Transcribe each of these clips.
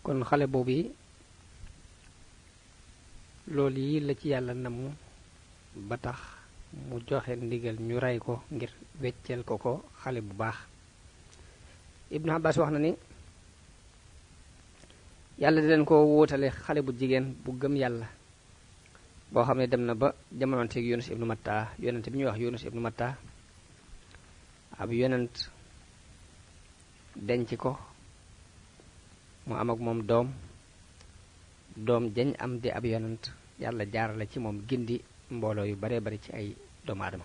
kon xale boobu loolu yi la ci yàlla namu ba tax mu joxe ndigal ñu rey ko ngir weccel ko xale bu baax. Ibnu Abbas wax na ni yàlla di leen ko wóotale xale bu jigéen bu gëm yàlla boo xam ne dem na ba jamonoonteeg Yunus ibnu Matta yonent bi ñuy wax Yunus ibnu Matta ab yonent denc ko mu am ak moom doom jañ am di ab yonent yàlla jaarale ci moom gindi mbooloo yu bare bari ci ay doomu aadama.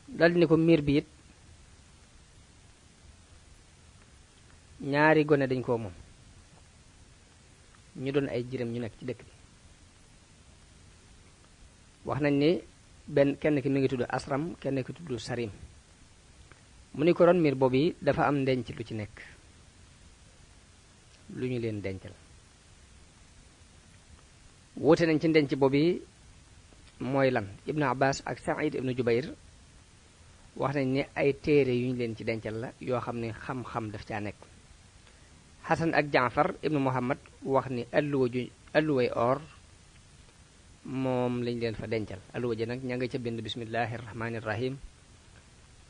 daldi ni ko miir bi it ñaari gone dañ koo moom ñu doon ay jirim ñu nekk ci dëkk bi. wax nañ ni kenn ki mi ngi tudd Asram kenn ki tudd Sarim mu ni ko ron miir boobu yi dafa am ndenc lu ci nekk lu ñu leen dencal. wuute nañ ci ndenc boobu yi mooy lan. Ibnu Abbas ak Saïd ibnu Jubayr wax nañ ni ay téere yu ñu leen ci dencal la yoo xam ne xam-xam daf caa nekk. Xasan ak Jaafar ibnu Muhammad wax ni alluway or moom lañ leen fa dencal. alluwa ji nag ña nga ca bind bismillahi rahmaani rahim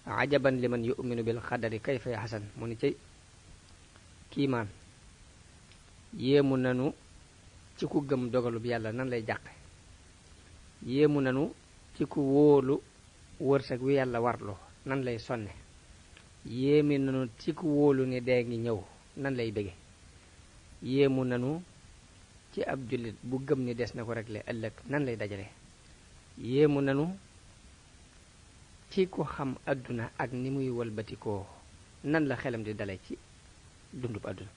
ajaban liman yu'minu bil xadari kayfa ya xasan mu ni ci kiimaan yéemu nanu ci ku gëm dogalub yàlla nan lay jàqe. yéemu nanu ci ku wóolu wërsëg wi yàlla warloo nan lay sonne. yéemi nanu ci ku wóolu ni dee ngi ñëw nan lay bége. yéemu nanu ci ab jullit bu gëm ni des na ko rekle ëllëg nan lay dajale. yéemu nanu ci ku xam àdduna ak ni muy walbatikoo nan la xelam di dale ci dundub àdduna.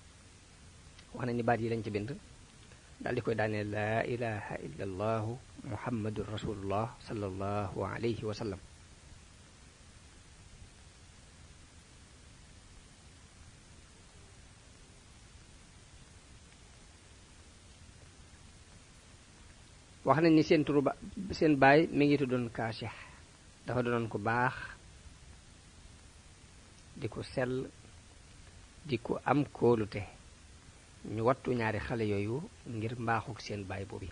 wax nañu baat yi lañ ci bind daal di koy daane laa ilaha illa allahu muhammadun rasulullah sallallahu alayhi wa sallam. wax nañ ni seen baay mi ngi tuddoon Kaasix dafa doonoon ku baax di ko sell di ko am kóolute. ñu wattu ñaari xale yooyu ngir mbaaxuk seen baay boobu.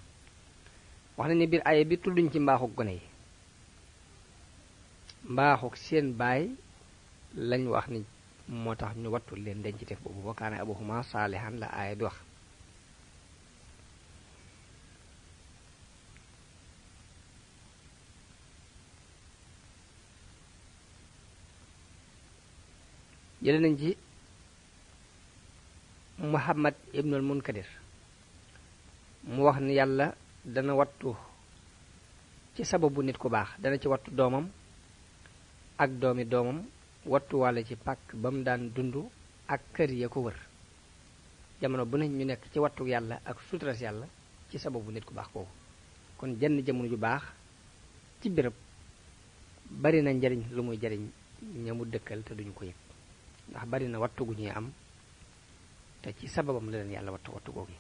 wax nañ ni biir aaya bi tudduñ ci mbaaxuk gone yi mbaaxuk seen baay lañ wax ni moo tax ñu wattu leen denciteef boobu wa kaana abuhuma saalihan la aaya bi wax. jële nañ ci Muhammad ibnul Munkadir mu wax ni yàlla dana wattu ci sababu nit ku baax dana ci wattu doomam ak doomi doomam wattu wàlla ci pàkk ba mu daan dund ak kër ya ko wër. jamono bu ne ñu nekk ci wattu yàlla ak suturas yàlla ci sababu nit ku baax kooku. kon jenn jamono ju baax ci béréb bari na njariñ lu muy jariñ ñamu dëkkal te duñu ko yëg ndax bari na wattu gu ñuy am te ci sababam la leen yàlla wattu googu.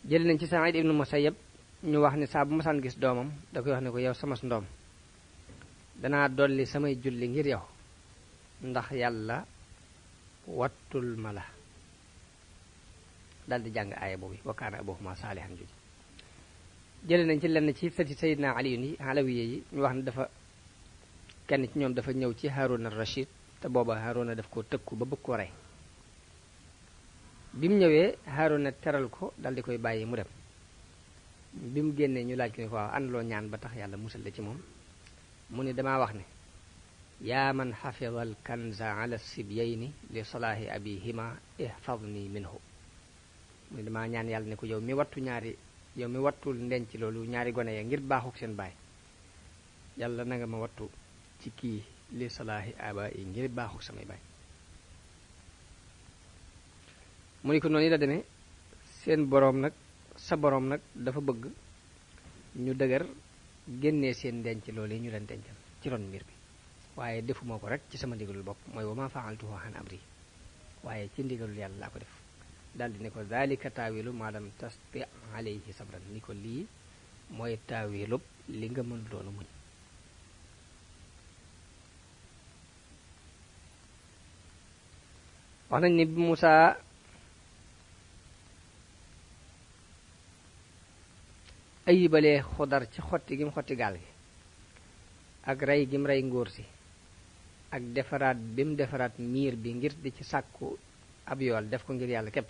jël nañ ci Saïd ibnu Musayyab ñu wax ni saa bu masaan gis doomam da koy wax ne ko yow sama ndoom danaa dolli samay julli ngir yow ndax yàlla wattul ma la. daldi jàng aaya boobu wa kaana abuhuma saalihan juj. jële nañ ci lenn ci sëti Sayyidina Ali yi alawiye yi ñu wax ne dafa kenn ci ñoom dafa ñëw ci Haaruna Rashid te booba Haaruna daf ko tëkku ba bëgg ko rey. bi mu ñëwee Haaruna teral ko daldi koy bàyyi mu dem. bi mu génnee ñu laaj ko ne ko waaw àndaloo ñaan ba tax yàlla musal la ci moom mu ni damaa wax ne yaa man xafida al kanza ala sibyayni li salaahi abihima ihfadni minhu mu ni damaa ñaan yàlla ne ko yow mi wattul ndenc loolu ñaari gone ya ngir baaxuk seen baay yàlla na nga ma wattu ci kii li salaahi aba yi ngir baaxuk samay baay. mu ni ko noonu la demee sa boroom nag dafa bëgg ñu dëgër génnee seen denc loolu yi ñu leen dencal ci ron mbir bi waaye defuma ko rek ci sama ndigalul bopp mooy wa ma fa'altuhu an amri waaye ci ndigalul yàlla laa ko def. daldi ne ko zalika taawilu ma lam tasti alayhi sabran ni ko lii mooy taawilub li nga mën loonu muñ. wax nañ ni bi Musaa ayibalee Xudar ci xotti gi mu xotti gaal gi ak rey gi mu rey ngóor si ak defaraat bi mu defaraat miir bi ngir di ci sàkku ab yool def ko ngir yàlla képp,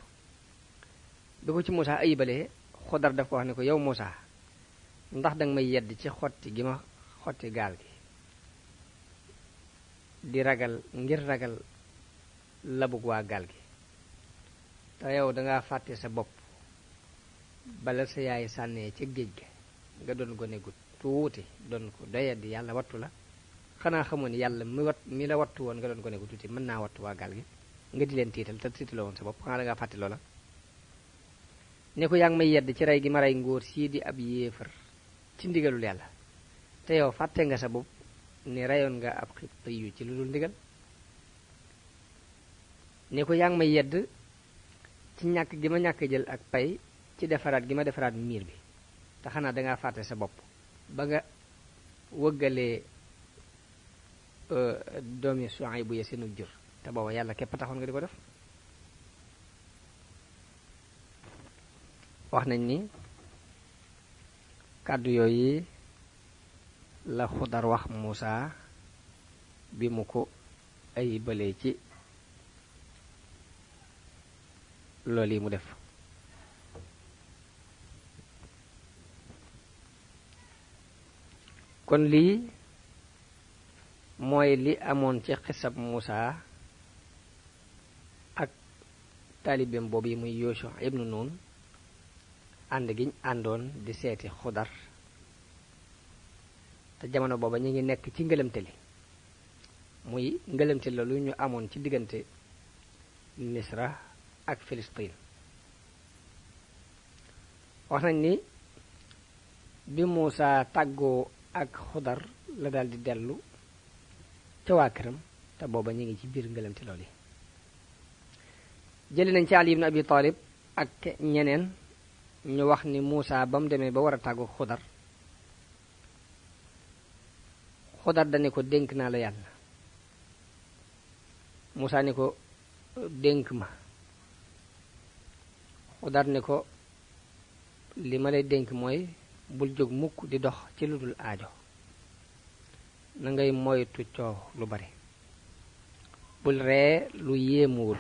bi ko ci Musaa ayibalee Xudar daf ko wax ne ko yow Musaa ndax danga may yedd ci xotti gi ma xotti gaal gi di ragal ngir ragal labug waa gaal gi, te yow danga fàtte sa bopp bala sa yaay sànnee ca géej ga nga doon gone gu tuuti doon ko doyadi yàlla wattu la, xanaa xamoon ni yàlla mi la wattu woon nga doon gone gu tuuti mën naa wattu waa gaal gi nga di leen tiital te tiitaloo woon sa bopp, xanaa dangaa fàtte loola. ne ko yaa ngi may yedd ci rey gi ma rey ngóor sii di ab yéefar ci ndigalul yàlla, te yow fàtte nga sa bopp ni reyoon nga ab xibti yu ci lu dul ndigal. ne ko yaa ngi may yedd ci ñàkk gi ma ñàkk jël ak pay ci defaraat gi ma defaraat miir bi, te xanaa dangaa fàtte sa bopp ba nga wëggalee doomi Suayb bu ya seenu jur, te booba yàlla képp taxoon nga di ko def. wax nañ ni kàddu yooyu la Xudar wax Musaa bi mu ko ay balee ci loolu yi mu def. kon lii mooy li amoon ci xisab Musaa ak taalibeem boobu yi muy Yusha ibnu Nun ànd giñ àndoon di seeti Xudar, te jamono booba ñu ngi nekk ci ngëlëmteli, muy ngëlëmteli lu ñu amoon ci diggante Misra ak Filistin. wax nañ ni bi Musaa tàggoo ak Xudar la daal di dellu ca waa këram, te booba ñu ngi ci biir ngëlëmte loolu yi. jëli nañ ci Ali ibn Abi Talib ak ñeneen ñu wax ni Musaa ba mu demee ba war a tàggu Xudar, Xudar dane ko dénk naa la yàlla. Musaa ni ko dénk ma. Xudar ni ko li ma lay dénk mooy bul jóg mukk di dox ci lu dul aajo, na ngay moytu coow lu bari, bul ree lu yéemuwul,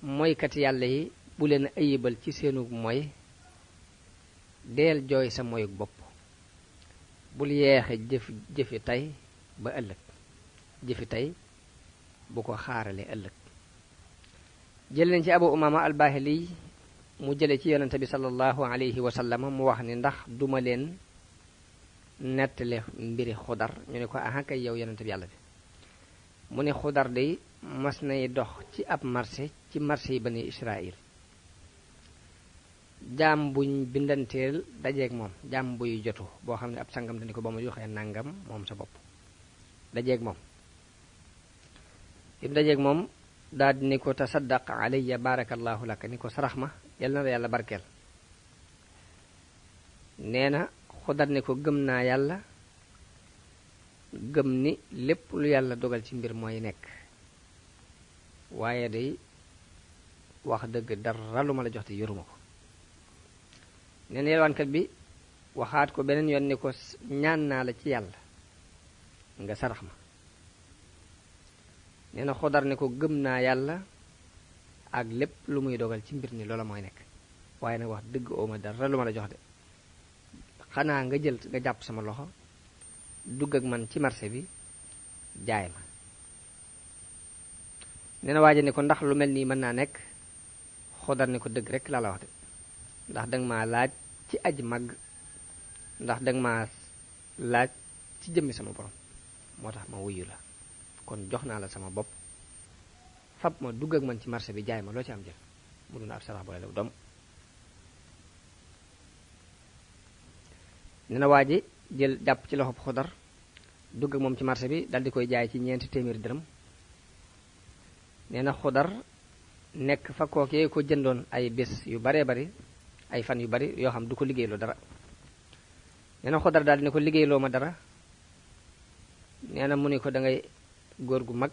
moykat yàlla yi bu leen ayibal ci seenu moy, deel jooy sa moyuk bopp, bul yeexe jëfi tey ba ëllëg, jëfi tey bu ko xaarale ëllëg. jël nañ ci Abu Umaama al-Baahili mu jële ci yonente bi sallallahu alayhi wa sallam mu wax ni ndax duma leen nettale mbiri Xudar, ñu ne ko aha kay yow yonente bi yàlla bi. mu ne Xudar day mas nay dox ci ab marché ci marché yi bani Israil, jaam buñ bindanteel dajeeg moom, jaam buy jotu boo xam ne ab sangam dañu ko ba ma joxee nangam moom sa bopp, dajeeg moom im dajeeg moom daal di ni ko tasaddaq alayya barakallahu laka, ni ko sarax ma yal na la yàlla barkeel. nee na Xudar ni ko gëm naa yàlla, gëm ni lépp lu yàlla dogal ci mbir mooy nekk, waaye day wax dëgg dara lu ma la jox te yoruma ko. nee na yelwaankat bi waxaat ko beneen yoon ni ko ñaan naa la ci yàlla nga sarax ma. nee na Xudar ni ko gëm naa yàlla ak lépp lu muy dogal ci mbir ni loola mooy nekk, waaye nag wax dëgg ooma dara lu ma la jox de, xanaa nga jàpp sama loxo dugg ak man ci marché bi jaay ma. nee na waaja ni ko ndax lu mel nii mën naa nekk. Xudar ni ko dëgg rek laa la wax de, ndax danga maa laaj ci aj màgg, ndax danga maa laaj ci jëmmi sama borom, moo tax ma wuyu la, kon jox naa la sama bopp, fab ma dugg ak man ci marché bi jaay ma loo ci am jël, mu duna ab sarax boole la doom. nee na waa ji jël jàpp ci loxob Xudar dugg ak moom ci marché bi dal di koy jaay ci 4 téeméeri dërëm. nee na Xudar nekk fa kookee ko jëndoon ay bés yu baree bari, ay fan yu bari yoo xam du ko liggéeyloo dara. nee na Xodar daal di ne ko liggéeyloo ma dara. nee na mu ni ko da ngay góor gu mag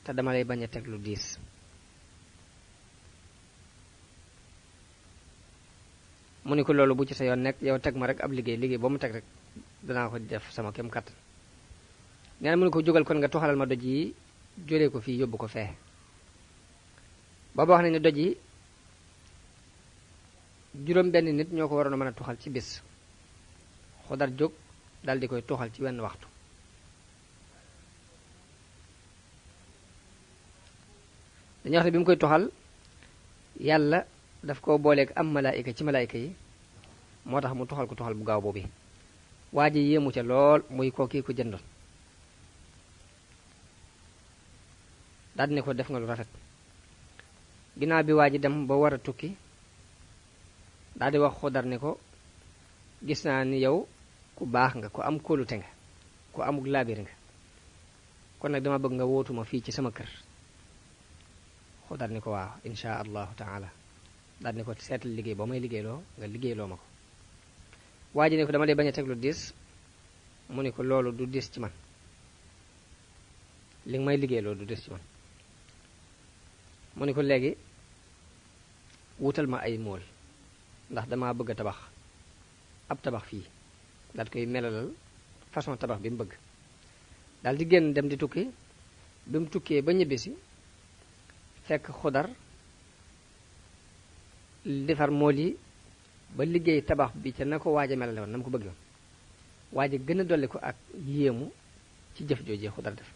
te dama lay bañ a teg lu diis. mu ni ko loolu bu ci sa yoon nekk yow teg ma rek ab liggéey boo mu teg rek danaa ko def sama kem kattan. nee na mu ni ko jógal kon nga tuxalal ma doj yi jëlee ko fii yóbbu ko fee. booba wax nañ ne doj yi juróom benn nit ñoo ko waroon a mën a tuxal ci bis. Xodar jóg dal di koy tuxal ci wenn waxtu. dañuy wax ne bi mu koy tuxal yàlla daf ko booleeg am malaayika ci malaayika yi moo tax mu tuxal ko tuxal bu gaaw boobu. waa ji yéemu ca lool muy koo kii ko jëndoon. daldi ne ko def nga lu rafet. ginnaaw bi waa ji dem ba war a tukki daldi wax Xodar ne ko gis naa ni yow ku baax nga ku am kóolute nga ku amuk laabir nga kon nag dama bëgg nga wootuma fii ci sama kër. Xodar ni ko waaw insha allahu taala. daal ni ko seetal liggéey boo may liggéeyloo nga liggéeyloo ma ko. waa ji ne ko dama lay bañ a teg lu diis. mu ni ko loolu du diis ci man li nga may liggéeyloo du diis ci man. mu ni ko léegi wutal ma ay mool ndax dama bëgg a tabax ab tabax fii daal koy melalal façon tabax bi mu bëgg. daal di génn dem di tukki. bi mu tukkee ba ñibbisi fekk Xodar defar mool yi ba liggéey tabax bi ca na ko waaj a melale woon na mu ko bëgg woon. waaj a gën a dolli ko ak yéemu ci jëf joojee Xodar def.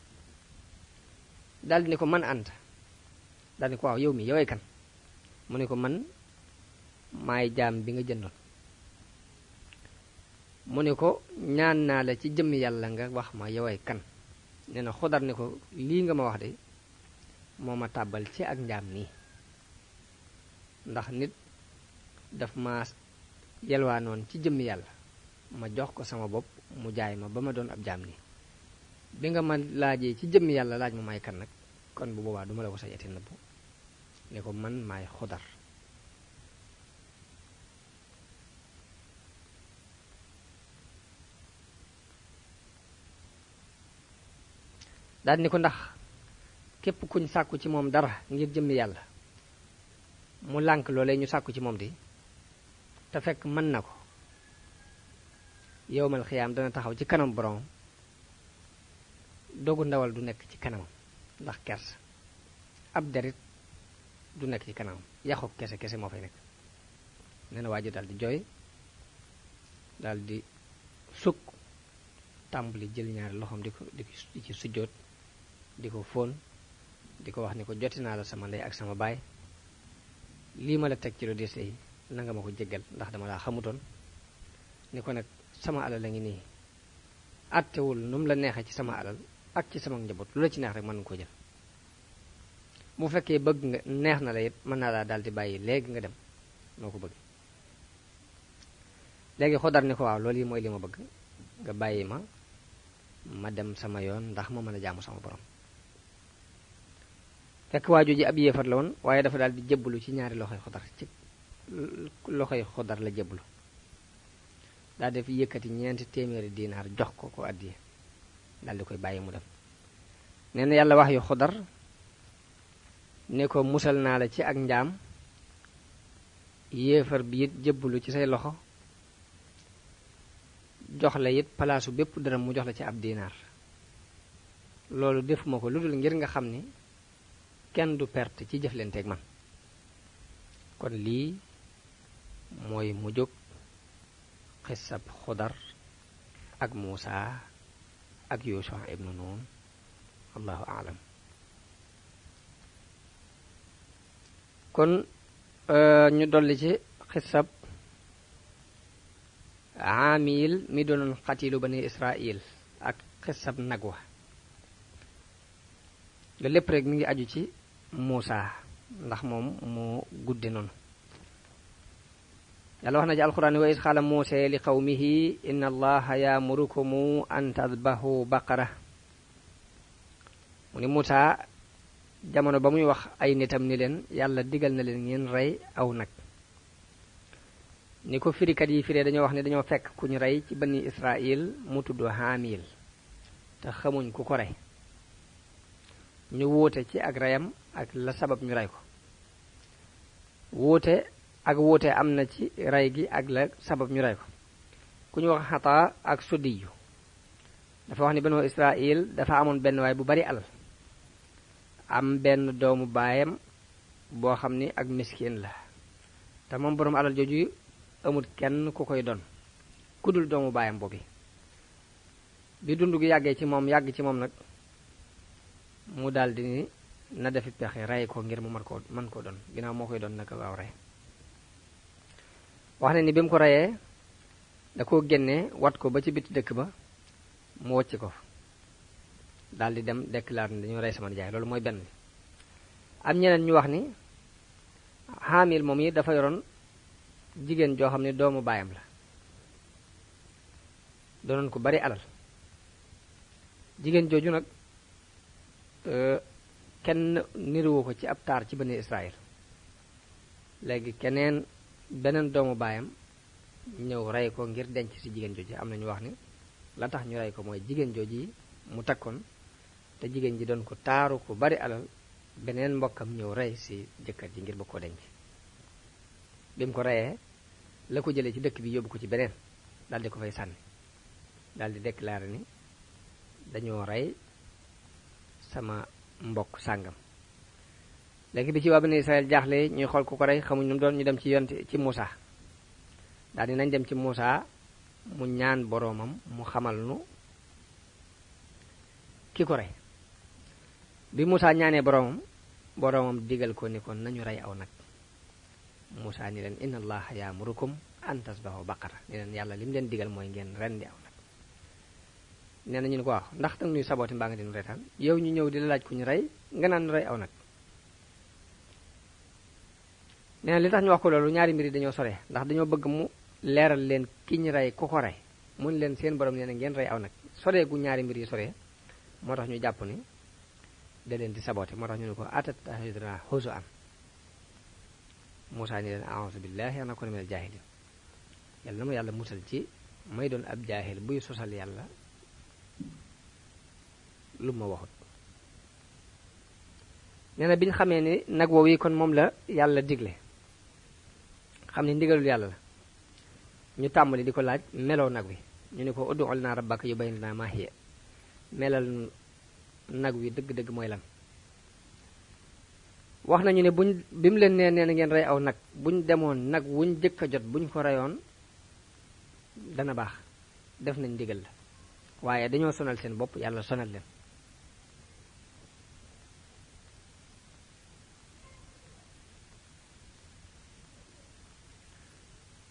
daldi ne ko man Anta. daldi ne ko waaw yow mi yoway kan. mu ne ko man maay jaam bi nga jëndoon. mu ne ko ñaan naa la ci jëmm yàlla nga wax ma yoway kan. nee na Xodar ne ko lii nga ma wax de moo ma tàbbal ci ak njaam nii ndax nit daf ma yelwaanoon ci jëmmi yàlla ma jox ko sama bopp mu jaay ma ba ma doon ab jaam nii bi nga ma laajee ci jëmmi yàlla laaj ma may kan nag kon bu boobaa duma la ko sañati nëbbu ne ko man maay Xodar. daal ni ko ndax képp kuñ sàkku ci moom dara ngir jëmmi yàlla mu lànk loolee ñu sàkku ci moom di te fekk mën na ko yowmal xiyaam dana taxaw ci kanam borom dogu ndawal du nekk ci kanamam ndax kersa ab derit du nekk ci kanamam yaxu kese kese moo fay nekk. nee na waa ji daal di jooy daal di sukk tàmbali jël ñaari loxoom di ci sujjóot di ko fóon di ko wax ni ko joti naa la sama ndey ak sama baay lii ma la teg ci lu diis yi na nga ma ko jéggal ndax dama laa xamutoon ni ko nag sama alal la ngi nii àttewul nu mu la neexee ci sama alal ak ci sama njaboot lu la ci neex rek mën nga ko jël bu fekkee bëgg nga neex na la it mën naa laa daal di bàyyi léegi nga dem noo ko bëgg. léegi Xodar ni ko waaw loolu yi mooy li ma bëgg nga bàyyi ma dem sama yoon ndax ma mën a jaamu sama borom. fekk waaju ji ab yéefar la woon waaye dafa daal di jébbalu ci ñaari loxoy Xodar ci loxoy Xodar la jébbalu daal def yëkkati 400 dinaar jox ko addiye daal di koy bàyyi mu dem. nee na yàlla wax yu Xodar ne ko musal naa la ci ak njaam yéefar bi it jébbalu ci say loxo jox la it palaasu bépp dërëm mu jox la ci ab dinaar loolu defuma ko lu dul ngir nga xam ni kenn du perte ci jëflanteeg man. kon lii mooy mu jóg xisab Xodar ak Muusa ak Yuusa ibnu Nuun allahu aalam. kon ñu dolli ci xisab Aamil mi doonoon xatilu bani Israil ak xisab Nagwa. loolu lépp rek mi ngi aju ci Muusa ndax moom moo gudde noonu. yàlla wax na ci alxuraan wa iz qaala Muusaa li qawmihi inna allaha yaamurukum an tadbahu baqara. mu ni Muusa jamono ba muy wax ay nitam ni leen yàlla digal na leen ngeen rey aw nag. ni ko firikat yi firee dañoo wax ne dañoo fekk ku ñu rey ci bani Israil mu tudd Haamil te xamuñ ku ko rey ñu wuute ci ak reyam ak la sabab ñu rey ko wuute am na ci rey gi ak la sabab ñu rey ko ku ñu wax Xataa ak Suddiyu dafa wax ni banu Israil dafa amoon benn waay bu bari alal am benn doomu baayam boo xam ni ak miskin la te moom boroom alal jooju amul kenn ku koy doon ku dul doomu baayam boobu bi dund gi yàgg ci moom nag mu daldi ni na defi pexe rey ko ngir mu mën koo doon ginnaaw moo koy doon naka waaw rey wax na ni bi mu ko reyee da koo génnee wat ko ba ci biti dëkk ba mu wocc ko daldi dem déclare ni dañoo rey sama nijaay loolu mooy benn bi am ñeneen ñu wax ni Haamil moom yi dafa yoroon jigéen joo xam ne doomu baayam la doonoon ko bari alal jigéen jooju nag kenn niruwu ko ci ab taar ci bani Israël léegi beneen doomu baayam ñëw rey ko ngir denc ci jigéen jooju am na ñu wax ni la tax ñu rey ko mooy jigéen jooju yi mu takkoon te jigéen ji doon ko taaru ko bari alal beneen mbokkam ñëw rey ci jëkkër ji ngir bëgg koo denc bi mu ko reyee la ko jëlee ci dëkk bi yóbbu ko ci beneen daldi ko fay sànni daldi déclaré ni dañoo rey sama mbokk sàngam léegi bi ci waa bani Israël jaaxle ñuy xool ku ko rey xamuñ nu mu doon ñu dem ci Muusa daldi nañ dem ci Muusa mu ñaan boroomam mu xamal nu ki ko rey bi Muusa ñaanee boroomam digal ko ni ko nañu rey aw nag Muusa ni leen inna allaha yaamurukum an tasbahu baqara ni leen yàlla li mu leen digal mooy ngeen rendi aw nag nee na ñu ne ko waaw ndax danga ñuy sabooti mbaa nga dinu reetaan yow ñu ñëw di la laaj ku ñu rey nga naan rey aw nag nee na li tax ñu wax ko loolu ñaari mbir yi dañoo sore ndax dañoo bëgg mu leeral leen ki ñu rey ku ko rey mun leen seen borom nee na ngeen rey aw nag sore gu ñaari mbir yi sore moo tax ñu jàpp ni da leen di sabooti moo tax ñu ne ko atatahiduna huzu an Muusaa ni leen a'uuzu billahi an akuna minal jaahiliin yàlla na ma yàlla musal ci may doon ab jaahil buy sosal yàlla lu ma waxut nee na bi ñu xamee ni nag woowu yi kon moom la yàlla digle xam ne ndigalul yàlla la ñu tàmbali di ko laaj meloo nag wi ñu ne ko ud'u lanaa rabbaka yubayyin lanaa maa hiya melal nag wi dëgg-dëgg mooy lan wax nañu ne bi mu leen nee na ngeen rey aw nag buñ demoon nag wuñ jëkk a jot buñ ko reyoon dana baax def nañ ndigal la waaye dañoo sonal seen bopp yàlla sonal leen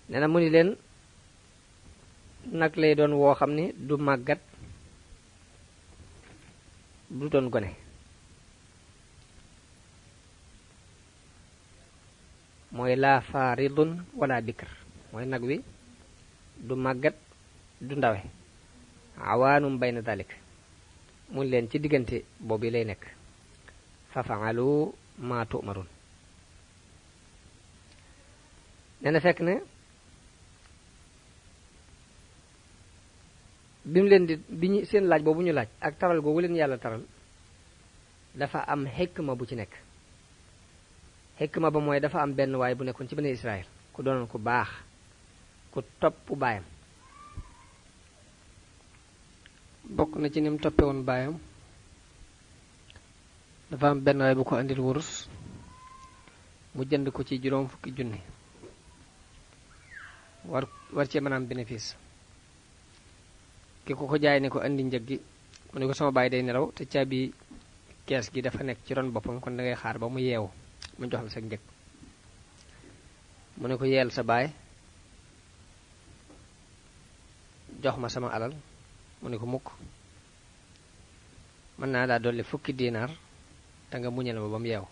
nee na mu ni leen nag lay doon woo xam ni du màggat du doon gone mooy laa faaridun wala bikr mooy nag wi du màggat du ndawe awaanum bayna dalik mun leen ci diggante boobu lay nekk fa fa'alu ma tu'marun nee na fekk ne bi ñu seen laaj boobu ñu laaj ak taral googu leen yàlla taral dafa am xikma bu ci nekk xikma ba mooy dafa am benn waay bu nekkoon ci bani Israël ku doonoon ku baax ku topp baayam bokk na ci ni mu toppe woon baayam dafa am benn waay bu ko andil wurus mu jënd ko ci 50 junni war cee mën a am bénéfice ki ko jaay ne ko andi njëg gi mu ne ko sama baay day nelaw te caabi kees gi dafa nekk ci ron boppam kon dangay xaar ba mu yeewu mu jox la sa njëg mu ne ko yeel sa baay jox ma sama alal mu ne ko mukk mën naa daa dolli 10 diinaar te nga muñal ma ba mu yeewu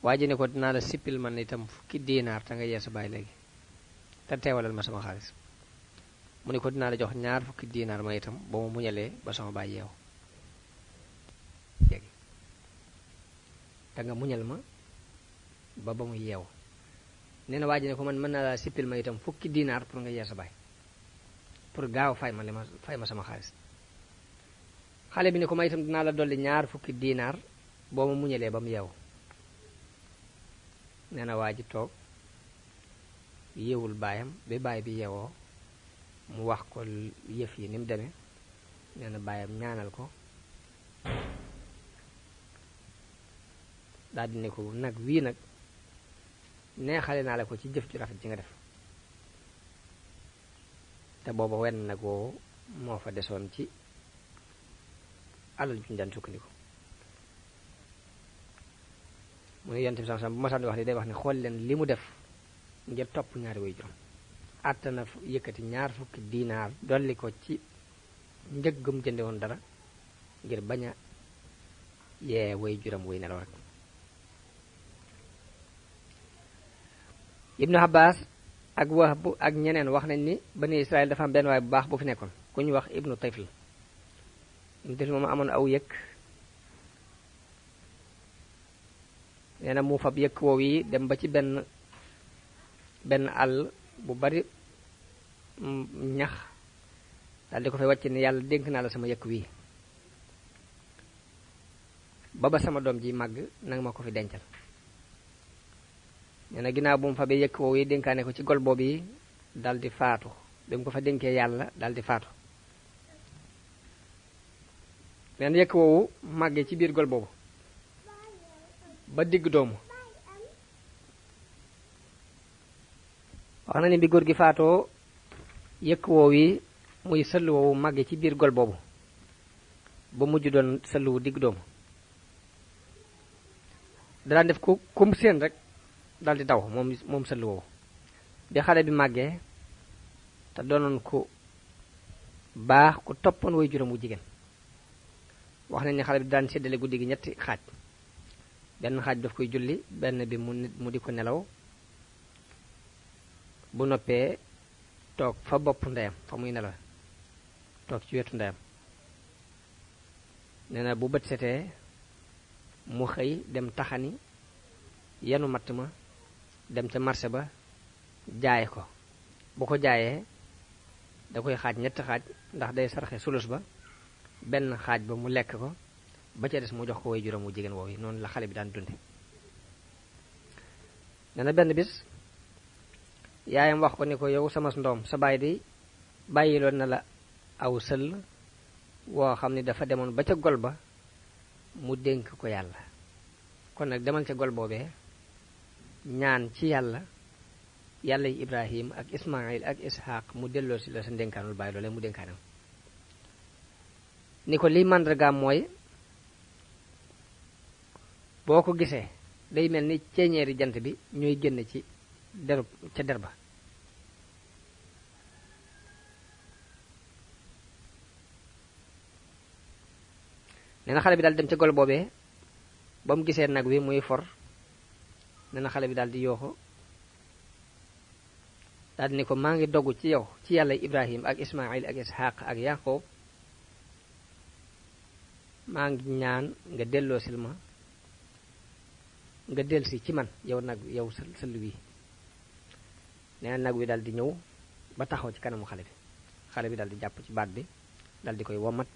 waa ji ne ko dinaa la sippil man itam 10 diinaar te nga yee sa baay léegi te teewalal ma sama xaalis mu ne ko dinaa la jox 20 diinaar ma itam ba mu muñalee ba sama baay yeewu léegi te nga muñal ma ba mu yeewu nee na waa ji ne ko man mën naa laa sippil ma itam fukki dinaar pour nga yee sa baay pour gaaw fay ma sama xaalis. xale bi ne ko ma itam dinaa la dolli ñaar fukki dinaar boo ma muñalee ba mu yeewu. nee na waa ji toog yeewul baayam ba baay bi yeewoo mu wax ko yëf yi ni mu demee. nee na baayam ñaanal ko daldi ne ko nag wii nag neexale naa la ko ci jëf ju rafet ji nga def. te booba wenn nag woowu moo fa desoon ci alal juñ daan sukkandiku. mu ne yonent bi sallallahu alayhi wasallam bu masaan wax ni day wax ne xool leen li mu def ngir topp ñaari way juróom. àtt na yëkkati ñaar fukki dinaar dolli ko ci njëggum jënde woon dara ngir bañ a yee way juróom wuy nelaw rek. Ibnu Abbas ak Wahb ak ñeneen wax nañ ni bani Israël dafa am benn waay bu baax bu fi nekkoon ku ñu wax Ibnu Tayfil. Ibnu Tayfil moom amoon aw yëkk. nee na mu fab yëkk woow yi dem ba ci benn àll bu bari ñax daal di ko fay wàcc ni yàlla dénk naa la sama yëkk wii ba sama doom ji màgg nanga ma ko fi dencal. nee na ginnaaw bu mu fabee yëkk woow yi dénkaane ko ci gol boobu yi dal di faatu ba mu ko fa dénkee yàlla dal di faatu. nee na yëkk woowu màggee ci biir gol boobu ba digg doomu. wax na ni bi góor gi faatoo yëkk woow yi muy sëll woowu màggee ci biir gol boobu ba mujj doon sëll wu digg doomu. daan def ku kum seen rek dal di daw moom sëll woowu. bi xale bi màggee te doonoon ku baax ku toppoon way juróom wu jigéen. wax nañ ne xale bi daan séddale guddi gi ñetti xaaj. benn xaaj daf koy julli benn bi mu di ko nelaw bu noppee toog fa bopp ndeyam fa muy nelaw toog ci wetu ndeyam. nee na bu bët setee mu xëy dem taxani yenu matt ma dem ca marché ba jaay ko. bu ko jaayee da koy xaaj ñetti xaaj ndax day sarxe sulus ba benn xaaj ba mu lekk ko ba ca des mu jox ko way juróom wu jigéen woowu yi. noonu la xale bi daan dunde. nee na benn bis yaayam wax ko ni ko yow sama ndoom sa baay di bàyyiloon na la aw sëll woo xam ni dafa demoon ba ca gol ba mu dénk ko yàlla. kon nag demal ca gol boobee ñaan ci yàlla yi Ibrahim ak Ismaayil ak Ishaq mu delloo si la sa ndénkaanul baay loolee mu dénkaanam. ni ko liy màndargaam mooy boo ko gisee day mel ni ceeñeeri jant bi ñooy génn ci ca der ba. nee na xale bi daal dem ca gol boobee ba mu gisee nag wi muy for. nee na xale bi daal di yooxu daal di ni ko maa ngi dogu ci yow ci yàlla Ibrahim ak Ismaayil ak Ishaq ak Yaqoob maa ngi ñaan nga delloosil ma nga delsi ci man yow sëll wi. nee na nag wi daal di ñëw ba taxaw ci kanamu xale bi daal di jàpp ci baat bi daal di koy womat.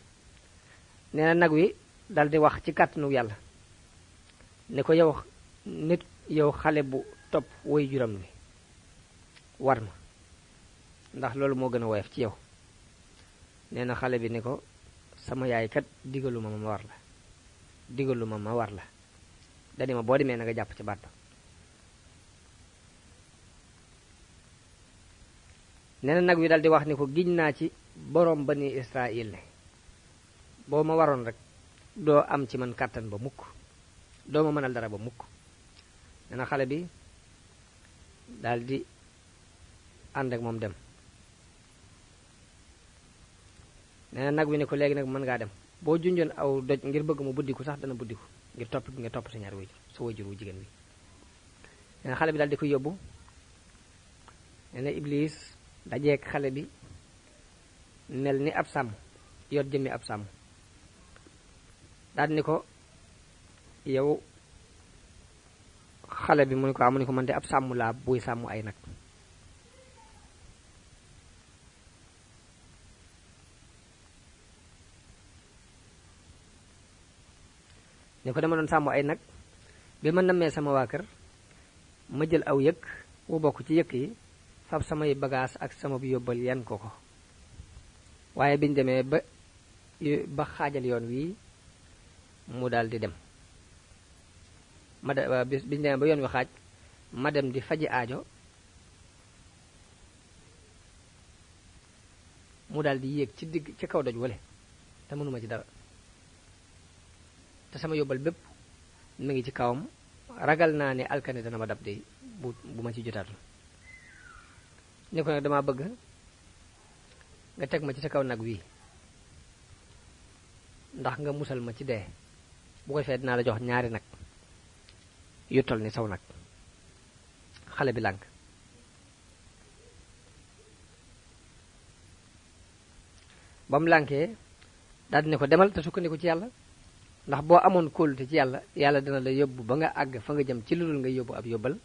nee na nag wi daal di wax ci kàttanu yàlla ne ko yow xale bu topp woy juram wi war ma ndax loolu moo gën a woyof ci yow. nee na xale bi ne ko sama yaay kat digaluma ma war la dani ma boo demee na nga jàpp ci baat ba. nee na nag wi daal di wax ni ko giñ naa ci boroom bani Israël ne boo ma waroon rek doo am ci man kàttan ba mukk doo ma mënal dara ba mukk. nee na xale bi daal di ànd ak moom dem. nee na nag wi ne ko léegi nag mën ngaa dem boo junjoon aw doj ngir bëgg mu buddiku sax dana buddiku ngir topp gi nga topp sa ñaari wayjur sa wayjur wu jigéen wi. nee na xale bi daal di koy yóbbu. nee na Iblis dajeek xale bi mel ni ab sàmm yor jëmmi ab sàmm daal ni ko yow xale bi mu ne ko amu ne ko man de ab sàmm laa buy sàmm ay nag. ne ko dama doon sàmm ay nag bi ma nammee sama waa kër ma jël aw yëkk wu bokk ci yëkk yi fab samay bagaas ak sama bu yóbbal yan ko ko waaye biñ demee ba xaajal yoon wii mu daal di dem biñ demee ba yoon wi xaaj ma dem di faji aajo mu daal di yéeg ci kaw doj wale te mënuma ci dara te sama yóbbal bépp mi ngi ci kawam ragal naa ne alkane dana ma dab de bu ma ci jotaatul ni ko nag dama bëgg nga teg ma ci sa kaw nag wii ndax nga musal ma ci dee bu ko defee dinaa la jox ñaari nag yu tol ni saw nag xale bi lànk ba mu lànkee daal di ne ko demal te sukkandiku ci yàlla ndax boo amoon kóolute ci yàlla yàlla dina la yóbbu ba nga àgg fa nga jëm ci lu dul nga yóbbu ab yóbbal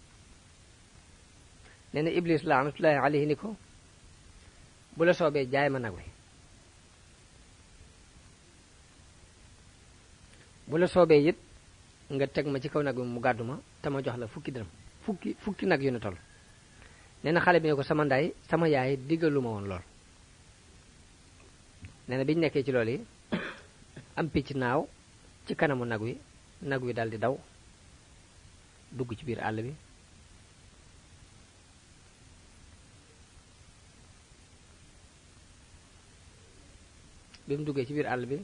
nee na Iblis laanatullaahi alayhi ni ko bu la soobee jaay ma nag wi bu la soobee it nga teg ma ci kaw nag wi mu gàddu ma te ma jox la fukki dërëm fukki nag yu ne toll nee na xale bi ne ko sama ndaay sama yaay diggalu ma woon lool nee na biñu nekkee ci loolu yi am picc naaw ci kanamu nag wi daal di daw dugg ci biir àll bi bi mu duggee ci biir àll bi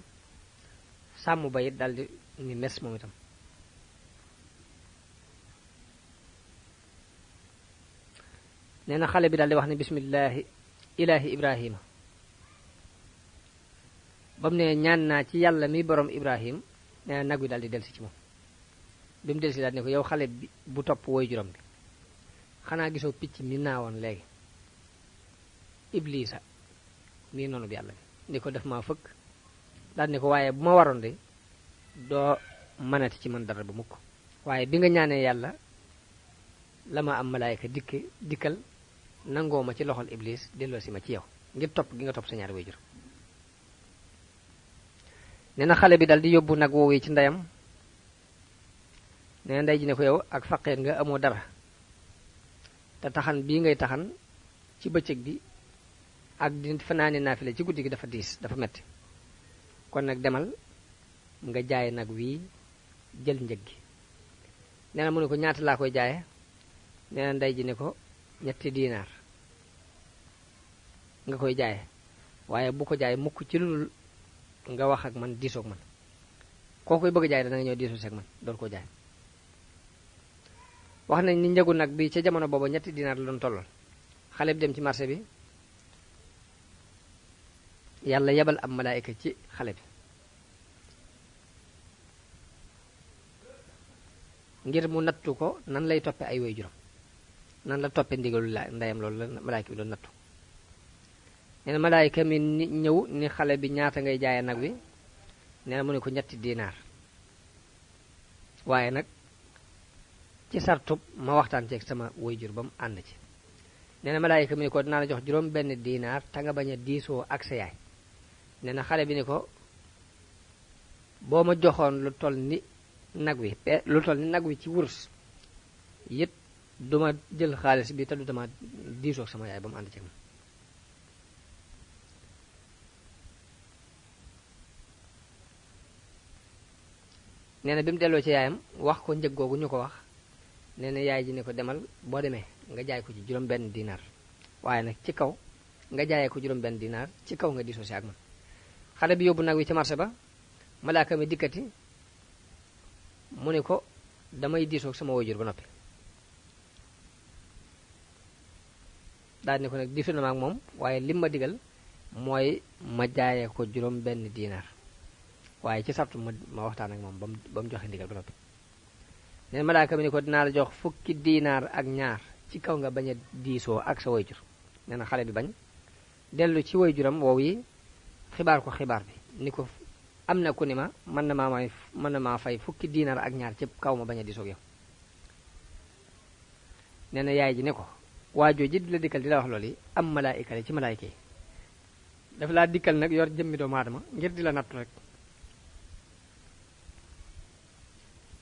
sàmm ba it daal di ni mes moom itam nee na xale bi daal di wax ne bismillaahi ilaahi ibrahima ba mu ne ñaan naa ci yàlla mi borom ibrahim nee na nag wi daal di delsi ci moom bi mu delsi daal ne ko yow xale bi bu topp woy juróom bi xanaa gisoo picc mi naawoon léegi iblisa mii noonu bi yàlla bi ni ko def maa fëkk daal ne ko waaye bu ma waroon de doo mënati ci man dara ba mukk waaye bi nga ñaanee yàlla la ma am malaayka dikkal nangoo ma ci loxol iblis delloo si ma ci yow ngir topp gi nga topp sa ñaari wayjur nee na xale bi dal di yóbbu nag woowu ci ndeyam nee na ndey ji ne ko yow ak faqeet nga amoo dara te taxan bii ngay taxan ci bëccëg bi ak di fanaane naafile ci guddi gi dafa diis dafa metti kon nag demal nga jaay nag wii jël njëg gi nee na mu ne ko ñaata laa koy jaaye nee na ndey ji ne ko 3 diinaar nga koy jaaye waaye bu ko jaay mukk ci lu nga wax ak man diisoog man koo koy bëgg jaay dana nga ñëw diisoo ak man door koo jaay wax nañ ni njëgu nag bi ca jamono booba 3 diinaar la doon tollool xale bi dem ci marché bi yàlla yebal am malaayika ci xale bi ngir mu nattu ko nan lay toppe ay waajuram nan la toppe ndigalu ndeyam loolu la malaayika bi doon nattu nee na malaayika mi ñëw ni xale bi ñaata ngay jaaye nag wi nee na mu ne ko 3 diinaar waaye nag ci sartub ma waxtaan ceeg sama waajur ba mu ànd ci nee na malaayika mi ne ko dinaa la jox juróom benn diinaar te nga bañ a diisoo ak sa yaay nee na xale bi ni ko boo ma joxoon lu toll ni nag wi ci wurus it duma jël xaalis bi te du dama diisoo ak sama yaay ba mu ànd ceeg ma nee na bi mu delloo ci yaayam wax ko njëg googu ñu ko wax nee na yaay ji ne ko demal boo demee nga jaay ko ci juróom benn diinaar waaye nag ci kaw nga jaayee ko juróom benn diinaar ci kaw nga diisoo si ak man xale bi yóbbu nag wi ci marché ba malaaka mi dikkati mu ne ko damay diisoo ak sama waajur ba noppi daal ne ko nag diisoo na ma ak moom waaye lim ma digal mooy ma jaayee ko juróom benn diinaar waaye ci sartu ma waxtaan ak moom ba mu joxe ndigal ba noppi neen malaaka mi ni ko dinaa la jox 10 diinaar ak ñaar ci kaw nga bañ a diisoo ak sa wayjur nee na xale bi bañ dellu ci wayjuram woow yi xibaar ko xibaar bi ni ko am na ku ni ma mën na maa fay 10 diinaar ak ñaar ci kaw ma bañ a diisoo ak yow nee na yaay ji ne ko waajoo ji di la dikkal di la wax loolu yi am malaayika la ci malaayika yi dafa laa dikkal nag yor jëmmi doomu aadama ngir di la nattu rek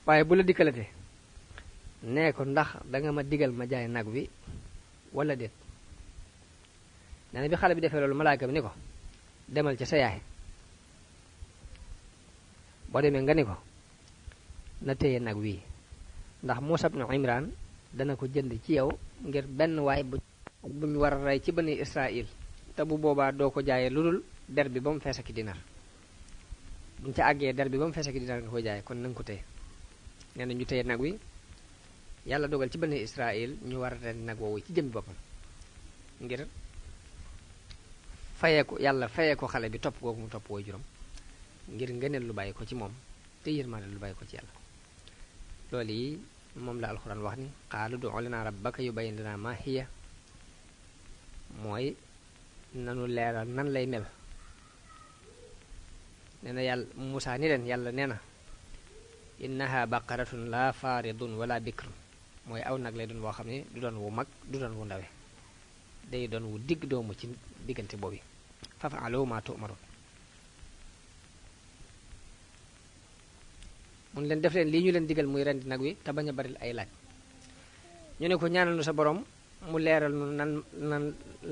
waaye bu la dikkalatee nee ko ndax danga ma digal ma jaay nag wi wala déet nee na bi xale bi defee loolu malaayika bi ni ko demal ca sa yaay boo demee nga ni ko na téye nag wii ndax Muusaa ibnu Imraan dana ko jënd ci yow ngir benn waay buñ war a rey ci bani Israël te bu boobaa doo ko jaayee lu dul der bi ba mu fees ak dinar buñ ca àggee der bi ba mu fees ak dinar nga koy jaayee kon nanga ko téye nee na ñu téye nag wi yàlla dogal ci bani Israël ñu war a ren nag woowu ci jëmmi boppam ngir yàlla fayee ko xale bi topp googu mu topp wooy juróom ngir ngëneel lu bàyyi ko ci moom te yërmaande lu bàyyi ko ci yàlla loolu yi moom la alxuraan wax ni qaalu ud'u lanaa rabbaka yubayyin lanaa maa hiya mooy nanu leeral nan lay mel nee na yàlla Musaa ni leen yàlla nee na innaha baqaratun laa faaridun wala bikrun mooy aw nag lay doon boo xam ne du doon wu mag du doon wu ndawe day doon wu digg doomu ci diggante boobu faf'aluu maa tu'maruun mun leen def leen lii ñu leen digal muy rendi nag wi te bañ a baril ay laaj ñu ne ko ñaanal nu sa borom mu leeral nu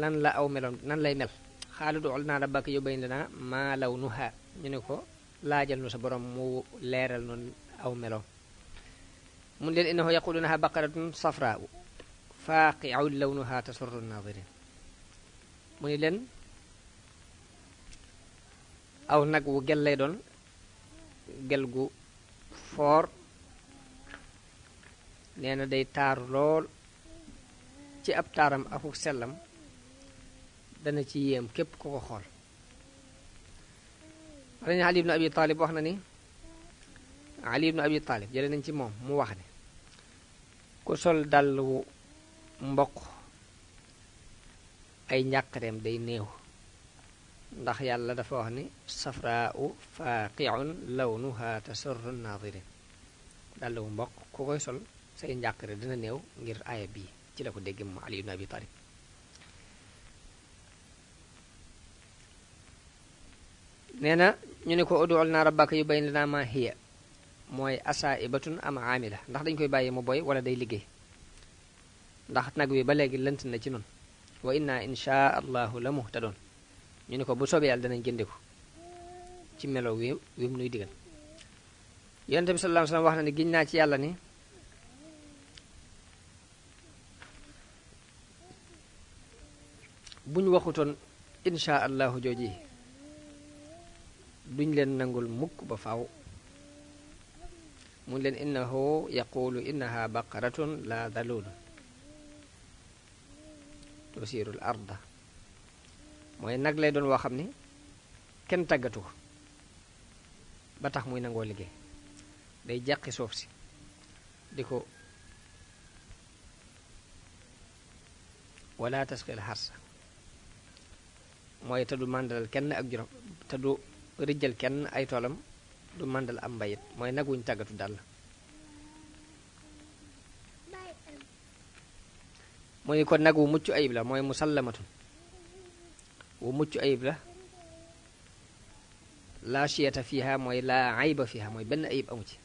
nan la aw meloon nan lay mel qaalu ud'u lanaa rabbaka yubayyin lanaa maa lawnuhaa ñu ne ko laajal nu sa borom mu leeral nu aw meloon mun leen innahu yaquluunahaa baqaratun safraa'u faaqi'un lawnuhaa tasurru nnaaziriin mu ni leen aw nag wu gel lay doon gel gu foor nee na day taaru lool ci ab taaram akuk sellam dana ci yéem képp ku ko xool dañu Ali ibn Abi Talib wax na ni Ali ibn Abi Talib jële nañ ci moom mu wax ne ku sol dàll wu mboq ay njàqareem day néew ndax yàlla dafa wax ni safraa'u faaqi'un lawnuha tasurru naadirin dàll wu mboq ku koy sol say njàqare dina néew ngir aaya bii ci la ko dégg moom Ali ibn Abi Talib nee na ñu ne ko ud'u lanaa rabbaka yubayyin lanaa maa hiya mooy asaa'ibatun am aamila ndax dañ koy bàyyi mu boy wala day liggéey ndax nag wi ba léegi lënt na ci noonu wa inna insha allahu la muhtadun ñu ne ko bu soobee yàlla danañ jëndiku ci melo wi mu nuy digal yonente bi sallallahu alayhi wasallam wax na ni giñ naa ci yàlla ni buñ waxutoon insha allahu jooji duñ leen nangul mukk ba faaw mu leen innahu yaqulu innaha baqaratun la dalul tusiirul arda mooy nag lay doon woo xam ni kenn tàggatu ko ba tax muy nangoo liggéey day jàqi suuf si di ko wala tasqil xarsa mooy te du màndalal kenn ak juróom te du rijjal kenn ay toolam du màndal am mbayit mooy nag wuñ tàggatu daal mu ni ko nag wu mucc ayib la mooy musallamatun wu mucc ayib la laa shiyata fiha mooy laa ayba fiha mooy benn ayib amu ci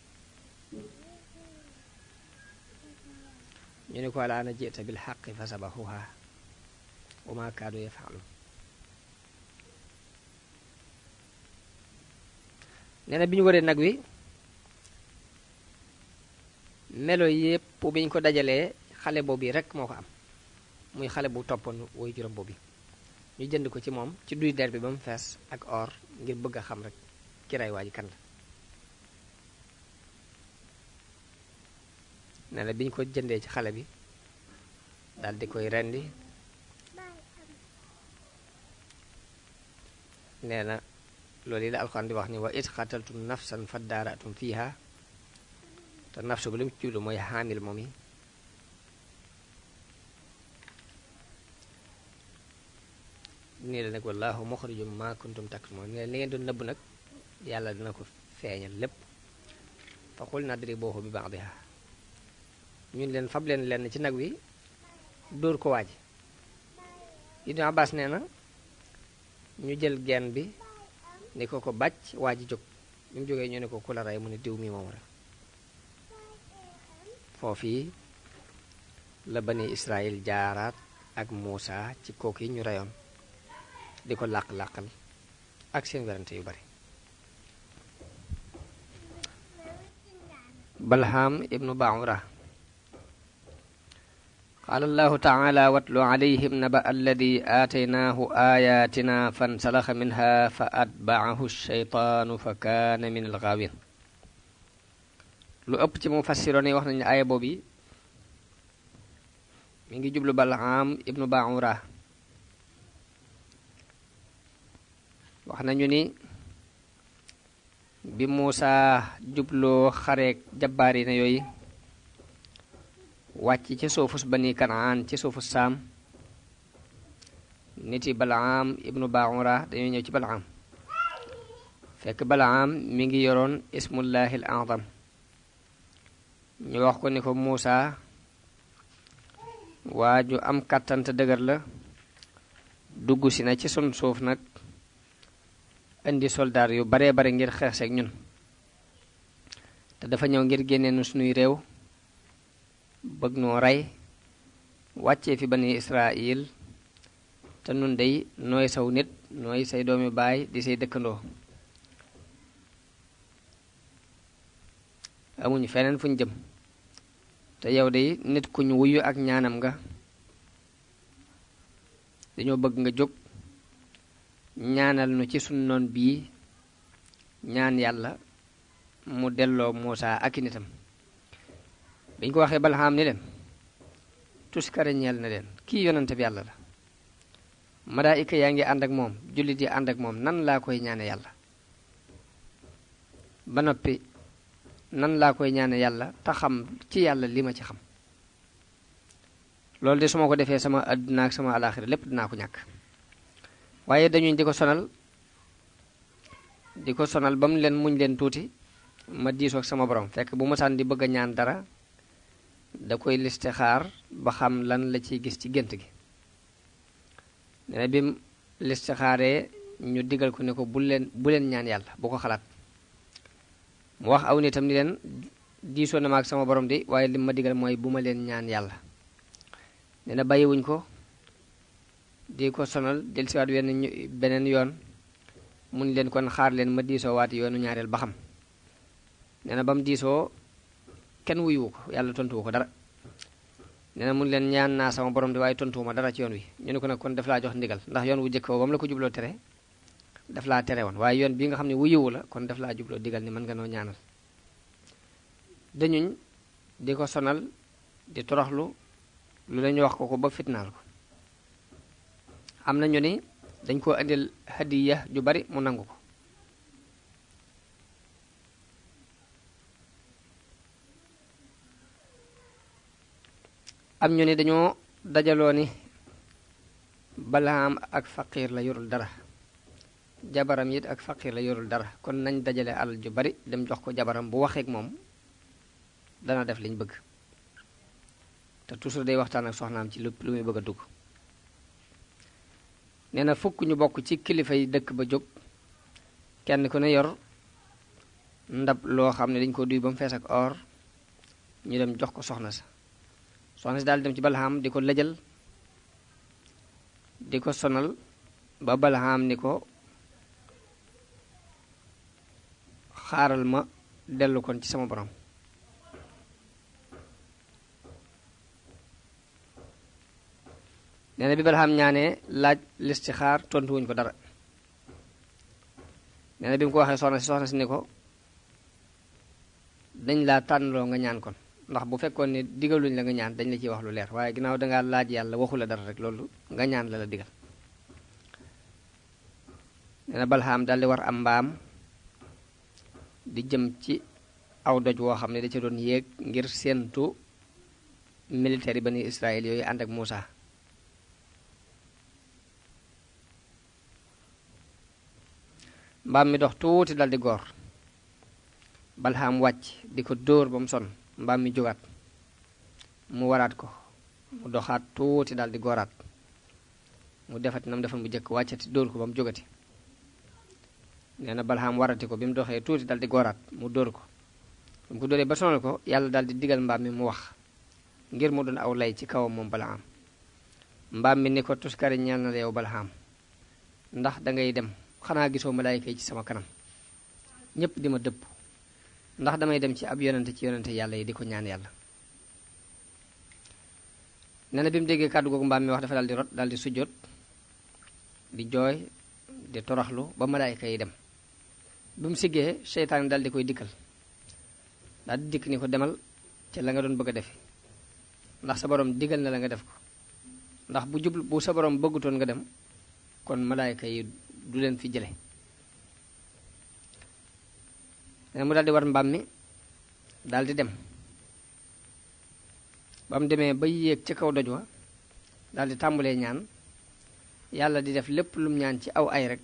ñu ni ko alaana jita bil xaqi fa sabaxuha wa ma kaadu yafaalun nee na bi ñu waree nag wi melo yépp bi ñu ko dajalee xale boobu yi rekk moo ko am muy xale bu toppoon woy juróom boobu ñu jënd ko ci moom ci duy der bi ba mu fees ak or ngir bëgg a xam rek ki ray waa ji kan la nee na bi ñu ko jëndee ci xale bi daal di koy rendi nee na loolu yi la alxuraan di wax ni wa id xataltum nafsan fa daaratum fiiha te nafsu bu li mu ci jublu mooy xaamil moom yi nii la nag wallahu muxrijum ma kuntum taktumun ne li ngeen doon nëbb nag yàlla dina ko feeñal lépp fa qul nadribuhu bi ba'diha ñun leen fab leen lenn ci nag wi dóor ko waaji. Ibnu Abbas nee na ñu jël geen bi ni ko bàcc waaji jóg bi mu jógee ñu ne ko ku la rey mu ne diw mi moom rek. foofii la bani Israël jaaraat ak Muusa ci kooku yi ñu reyoon di ko làq-làqal ak seen werante yu bari. Balham ibnu Baura qaala allahu taala watlu alayhim naba alladi aataynaahu ayatina fansalaxa minha fa atbaahu shaytaanu fa kaana min algaawin. lu ëpp ci mufassiroon yi wax nañu aaya boobu mi ngi jublu Balham ibnu Baura. wax nañu ni bi Muusa jubloo xareek jabbaari na yooyu wàcc ci suufus bani Kanaan ci suufus Saam, nit yi Balham ibnu Baura dañoo ñëw ci Balham fekk Balham mi ngi yoroon ismullahi al azam. ñu wax ko ni ko Muusa waa ju am kàttan te dëgër la, dugg si na ci sun suuf nag indi soldaar yu baree bare ngir xeex seeg ñun, te dafa ñëw ngir génne nu sunuy réew, bëgg noo rey wàccee fi bani Israil, te nun dey nooy saw nit, nooy say doomi baay di say dëkkandoo, amuñu feneen fuñ jëm, te yow dey nit ku ñu wuyu ak ñaanam nga, dañoo bëgg nga jóg ñaanal nu ci sunu noon bii, ñaan yàlla mu delloo Muusa ak i nitam. biñ ko waxee Balham ni leen tuskare ñeel na leen, kii yonante bi yàlla la, malaayika yaa ngi ànd ak moom, jullit yi ànd ak moom, nan laa koy ñaane yàlla ba noppi nan laa koy ñaane yàlla te xam ci yàlla li ma ci xam. loolu de su ma ko defee sama àdduna ak sama alaaxira lépp dinaa ko ñàkk. waaye dañuy di ko sonal ba mu leen muñ leen tuuti ma diisoo ak sama borom. fekk bu mosaan di bëgg a ñaan dara da koy listixaar ba xam lan la ciy gis ci gént gi. nee na bim listixaaree ñu digal ko ne ko bu leen ñaan yàlla, bu ko xalaat. mu wax aw nitam ni leen diisoo na ma ak sama borom di, waaye li ma digal mooy bu ma leen ñaan yàlla. nee na bàyyiwuñ ko di ko sonal dellusiwaat beneen yoon, mun leen kon xaar leen ma diisoo waati yoonu ñaareel ba xam. nee na ba mu diisoo kenn wuyuwu ko, yàlla tontuwu ko dara. nee na mun leen ñaan naa sama borom di, waaye tontuwuma dara ci yoon wi. ñu ne ko nag kon daf laa jox ndigal, ndax yoon wu jëkk ba mu la ko jubloo tere daf laa tere woon, waaye yoon bii nga xam ne wuyuwu la kon daf laa jubloo digal ni mën nga noo ñaanal. dañuñ di ko sonal di toroxlu lu lañu wax ko ba fitnaal ko. am na ñu ni dañ koo indil hadiya ju bari mu nangu ko. am ñu ni dañoo dajaloo ni Balham ak faqiir la yorul dara, jabaram it ak faqiir la yorul dara, kon nañ dajale alal ju bari dem jox ko jabaram, bu waxeek moom dana def liñ bëgg. te toujours day waxtaan ak soxnaam ci lu muy bëgg a dugg. nee na fukk ñu bokk ci kilifa yi dëkk ba jóg, kenn ku ne yor ndab loo xam ne dañ ko duy ba mu fees ak or, ñu dem jox ko soxna sa. soxna si daal dem ci Balham di ko lëjal, di ko sonal ba Balham ni ko xaaral ma dellu kon ci sama borom. nee na bi Balham ñaanee laaj listixaar tontuwuñ ko dara. nee na bi mu ko waxee soxna si ni ko dañ laa tànnloo nga ñaan kon, ndax bu fekkoon ne digaluñ la nga ñaan dañ la ciy wax lu leer, waaye ginnaaw dangaa laaj yàlla waxu la dara rek, loolu nga ñaan la digal. nee na Balham daldi war am mbaam di jëm ci aw doj woo xam ne da ca doon yéeg ngir séentu militaire yi bani Israël yooyu ànd ak Muusa. mbaam mi dox tuuti daldi goor. Balham wàcc di ko dóor ba mu sonn, mbaam mi jógaat mu waraat ko mu doxaat tuuti daal di gooraat mu defati nam defoon bu jëkk wàccati dóor ko ba mu jógati nee na Balham warati ko bi mu doxee tuuti daal di gooraat mu dóor ko bi mu ko dóoree ba sonal ko yàlla daal di digal mbaam mi mu wax ngir mu doon aw lay ci kawam moom Balham mbaam mi ni ko tuskari ñeel na la yow Balham ndax dangay dem xanaa gisoo malaayika yi ci sama kanam ñépp di ma dëpp ndax damay dem ci ab yonente ci yonente yàlla yi di ko ñaan yàlla nee na bi mu déggee kàddu googu mbaam mi wax dafa daal di rot daal di sujjóot di jooy di toroxlu ba malaayika yi dem bi mu siggee seytaan daal di koy dikkal daal di dikk ni ko demal ca la nga doon bëgg a defe ndax sa borom digal na la nga def ko ndax bu sa borom bëggutoon nga dem kon malaayika yi du leen fi jële nee mu daal di war mbaam mi daal di dem ba mu demee ba yéeg ci kaw doj wa daal di tàmbalee ñaan yàlla di def lépp lum ñaan ci aw ay rek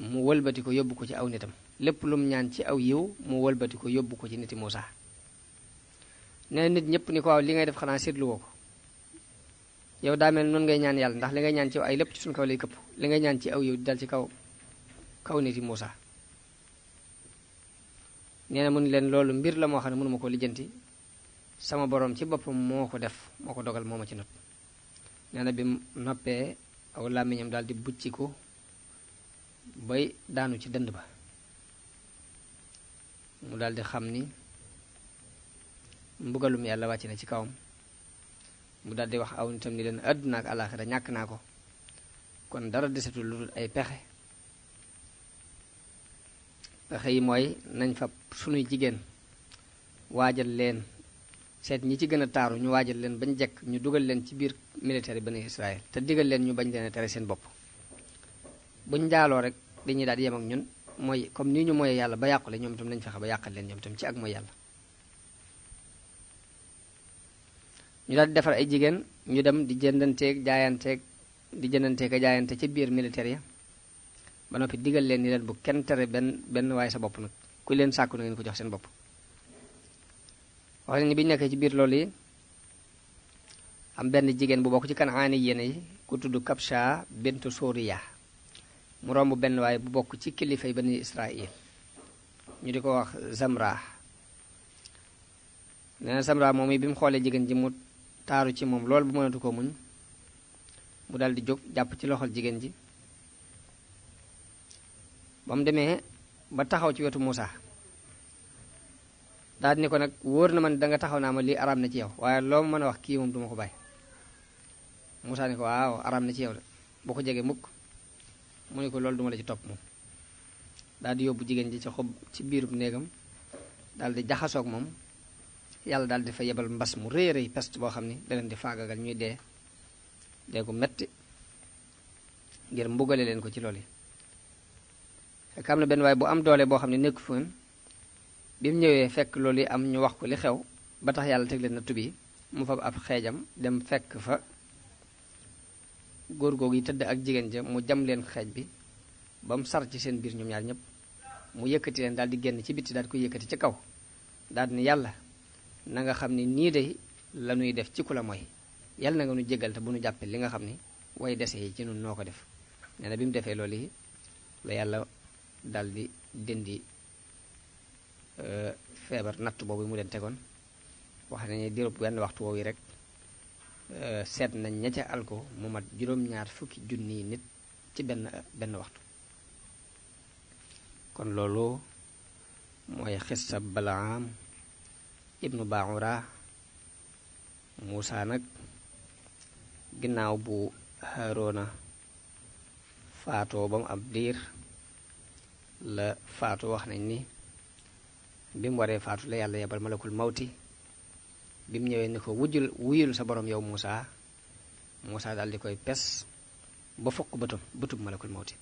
mu wëlbati ko yóbbu ko ci aw nitam lépp lum ñaan ci aw yiw mu wëlbati ko yóbbu ko ci niti Muusaa nee nit ñëpp ni ko waaw li ngay def xanaa seetluwoo ko yow daa mel noonu ngay ñaan yàlla ndax li ngay ñaan ci aw ay lépp ci suñu kaw lay këpp li ngay ñaan ci aw yiw dal ci kaw niti Muusaa nee na mu ni leen loolu mbir la moo xam ne mënuma ko lijjanti sama borom ci boppam moo ko def moo ko dogal moo ma ci not nee na bi mu noppee aw làmmiñam daal di bucciku bay daanu ci dënd ba mu daal di xam ni mbugalum yàlla wàcc na ci kawam mu daal di wax aw nitam ni leen àdduna ak àllaaxira ñàkk naa ko kon dara desetul lu dul ay pexe yi mooy nañ fa sunuy jigéen waajal leen seet ñi ci gën a taaru ñu waajal leen bañ jekk ñu dugal leen ci biir militaire yi bani Israël te digal leen ñu bañ leen a tere seen bopp buñ njaaloo rek dañuy daal di yem ak ñun mooy comme nii ñu mooy yàlla ba yàqule ñoom itam nañ fexe ba yàqal leen ñoom itam ci ak mooy yàlla ñu daal di defar ay jigéen ñu dem di jëndanteeg a jaayante ci biir militaire ya ba noppi digal leen ni leen bu kenn tere benn waaye sa bopp nag ku leen sàkku na ngeen ko jox seen bopp wax nañ ni bi ñu nekkee ci biir loolu yi am benn jigéen bu bokk ci Kanaani yéene yi ku tudd Kabsha bintu Suriya mu romb benn waaye bu bokk ci kilifay bani Israël ñu di ko wax Zamra nee na Zamra moom yi bi mu xoolee jigéen ji mu taaru ci moom loolu bu mënatu ko muñ mu dal di jóg jàpp ci loxol jigéen ji ba mu demee ba taxaw ci wetu Muusaa daal ni ko nag wóor na man danga taxaw naa ma lii araam na ci yow waaye loo ma mën a wax kii moom duma ko bàyyi Muusaa ni ko waaw araam na ci yow de boo ko jegee mukk mu ne ko loolu duma la ci topp moom daal di yóbbu jigéen ji ci xob ci biirub néegam daal di jaxasoog moom yàlla daal di fa yebal mbas mu rëy rëy peste boo xam ni da leen di faagagal ñuy dee gu metti ngir mbugale leen ko ci loolu yi fekk am na benn waaye bu am doole boo xam ne nekku foon bi mu ñëwee fekk loolu yi am ñu wax ko li xew ba tax yàlla teg leen na tubi mu fa ab xeejam dem fekk fa góor googu yi tëdd ak jigéen ja mu jam leen xeej bi ba mu sar ci seen biir ñoom ñaar ñëpp mu yëkkati leen daal di génn ci bitti daal di koy yëkkati ci kaw daal di ni yàlla na nga xam ni nii de la ñuy def ci ku la mooy yàlla na nga nu jégal te bu nu jàppee li nga xam ni way dese yi ci nun noo ko def nee na bi mu defee loolu yi la yàlla daal di dindi feebar natt boobu mu leen tegoon wax nañu diirub benn waxtu woowu rek seet nañ ña ca alko mu mat juróom-ñaar fukki junni nit ci benn waxtu kon loolu mooy xissa Balaam ibnu Baura Muusaa nag ginnaaw bu Haaruna faatoo ba mu ab diir la faatu wax nañ ni bi mu waree faatu la yàlla yebal malakul mawti bi mu ñëwee ni ko wuyul sa borom yow Muusaa daal di koy pes ba fokk bëtub malakul mawti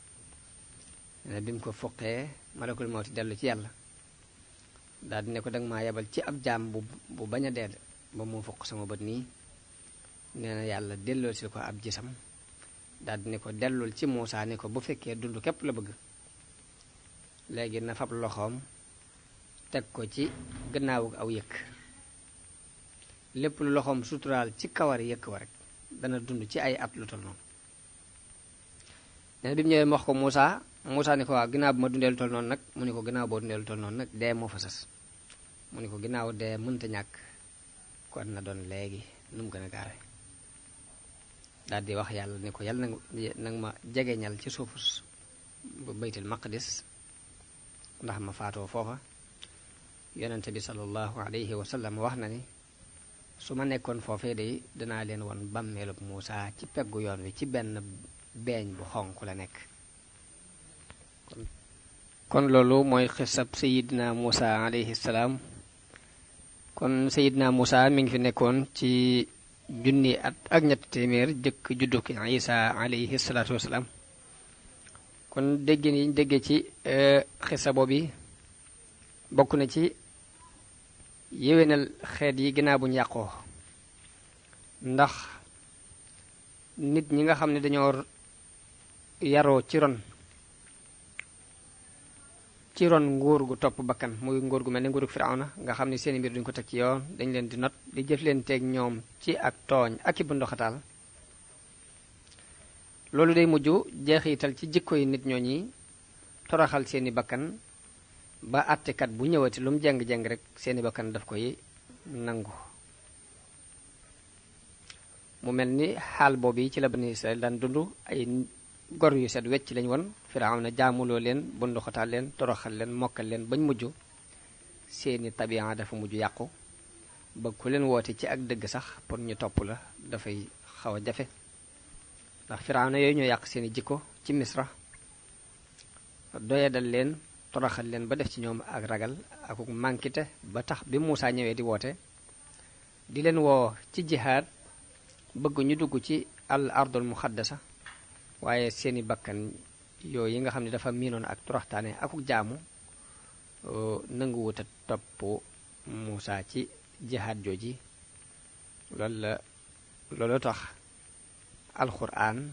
nee na bi mu ko foqee malakul mawti dellu ci yàlla daal di ne ko danga maa yebal ci ab jaam bu bañ a dee ba mu fokk sama bët nii nee na yàlla delloo si ko ab gisam daal di ne ko dellul ci Muusaa ni ko bu fekkee dund képp la bëgg léegi na fab loxoom teg ko ci gannaawu aw yëkk lépp lu loxoom suturaal ci kawar yëkk wa rek dana dund ci ay at lu tol noonu nee bi mu ñëwee mu wax ko Muusaa ni ko waaw ginnaaw bu ma dundee lu tol noonu nag mu ni ko ginnaaw boo dundee lu tol noonu nag dee moo fa sas mu ni ko ginnaaw dee mënta ñàkk kon na doon léegi nu mu gën a gaawe daal di wax yàlla ni ko yàlla nag ma jegeñal ci suufu baytul maqdis ndax ma faatoo foofa yonente bi sallallahu alayhi wa sallam wax na ni su ma nekkoon foofee de danaa leen won bàmmeelub Muusaa ci peggu yoon wi ci benn beeñ bu xonq la nekk kon loolu mooy xisab sayidna Muusaa alayhi salaam kon sayidna Muusaa mi ngi fi nekkoon ci junni at ak ñetti téeméer jëkk judduk Isa alayhi salaatu wasalaam kon dégg ni déggee ci xisa boobu bokk na ci yéwénal xeet yi ginnaaw bu ñu yàqoo ndax nit ñi nga xam ne dañoo yaroo ci ron nguur gu topp bakkan muy nguur gu mel ni nguurug Firawna nga xam ne seeni mbir duñ ko teg ci yoon dañ leen di not di jëf leen teeg ñoom ci ak tooñ ak i bunduxataal loolu day mujj jeexital ci jikko yi nit ñooñi toroxal seeni bakkan ba àttekat bu ñëwati lu mu jeng-jeng rek seeni bakkan daf koy nangu mu mel ni xaal boobu yi ci la Bani Israël daan dund ay gor yu set wecc lañ woon Firawna jaamuloo leen bunduxataal leen toroxal leen mokkal leen bañ mujj seeni tabian dafa mujj yàqu ba ku leen woote ci ak dëgg sax pour ñu topp la dafay xaw a jafe ndax Firawna yooyu ñoo yàq seeni jikko ci Misra doyadal leen toroxal leen ba def ci ñoom ak ragal ak mànkite ba tax bi Muusaa ñëwee di woote di leen woo ci jihaad bëgg ñu dugg ci al ardul muxaddasa waaye seeni bakkan yooyu yi nga xam ne dafa miinoon ak toroxtaane akuk jaamu nanguwut a topp Muusaa ci jihaad jooji loolu tax alxuraan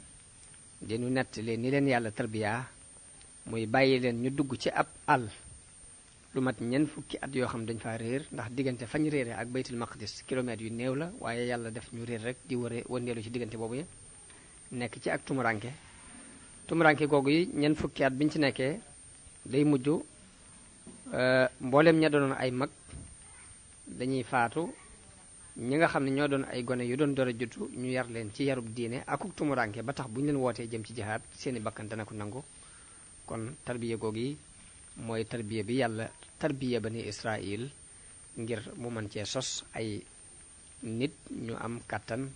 dinu nettali ni leen yàlla tarbiya muy bàyyi leen ñu dugg ci ab àll lu mat ñeent fukki at yoo xam dañ fa réer ndax diggante fañ réere ak baytul maqdis kilomètres yu néew la waaye yàlla def ñu réer rek di wëndeelu ci diggante boobu nekk ci ak tumuranke googu yi ñeent fukki at biñ ci nekkee day mujj mboolem ña doon ay mag dañuy faatu ñi nga xam ne ñoo doon ay gone yu doon door a juddu ñu yar leen ci yarub diine akuk tumuranke ba tax bu ñu leen wootee jëm ci jihaad seeni bakkan dana ko nangu kon tarbiya googu yi mooy tarbiya bi yàlla tarbiya Bani Israil ngir mu mën cee sos ay nit ñu am kàttan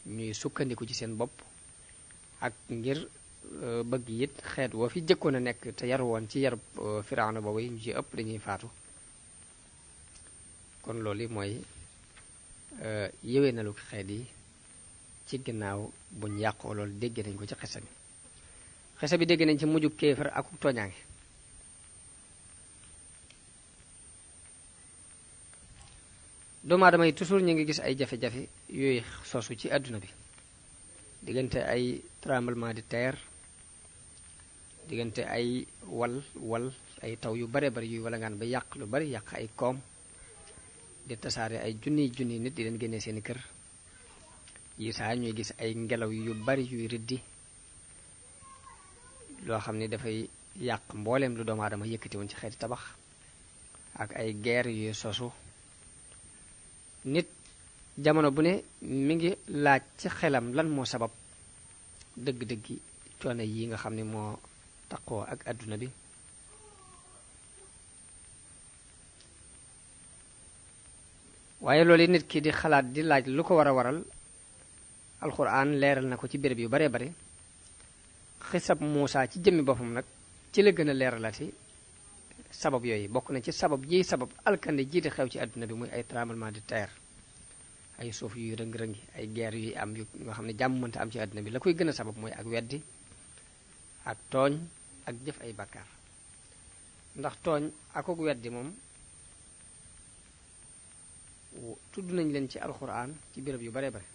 ñuy sukkandiku ci seen bopp ak ngir bëgg it xeet woo fi jëkkoon a nekk te yaru woon ci yarub Firawna boobu ñu ci ëpp dañuy faatu kon loolu mooy yéwénalu xeet yi ci ginnaaw buñ yàqoo loolu dégg nañ ko ci xisa bi dégg nañ ci mujju kéefar ak tooñaange doomu aadama yi toujours ñu ngi gis ay jafe-jafe yooyu sosu ci àdduna bi diggante ay tremblement de terre diggante ay wal ay taw yu bare bari yuy wala ngaan ba yàq lu bari yàq ay koom di tasaare ay junniy nit di leen génnee seeni kër yi saa ñuy gis ay ngelaw yu bari yuy riddi loo xam ne dafay yàq mbooleem lu doomu aadama yëkkati woon ci xeeti tabax ak ay guerre yuy sosu nit jamono bu ne mi ngi laaj ci xelam lan moo sabab dëgg-dëggi coono yi nga xam ne moo taqoo ak àdduna bi waaye loolu nit ki di xalaat di laaj lu ko war a waral alxuraan leeral na ko ci béréb yu bare bare xisab Muusaa ci jëmmi boppam nag ci la gën a leeralati sabab yooyu bokk na ci sabab yi sabab alkande jiite xew ci àdduna bi muy ay tremblement de terre ay suuf yuy rëng-rëngi ay guerre yuy am yu nga xam ne jàmm mënta am ci àdduna bi la koy gën a sabab mooy ak weddi ak tooñ ak jëf ay bàkkaar ndax tooñ akuk weddi moom tudd nañ leen ci alxuraan ci béréb yu bare bare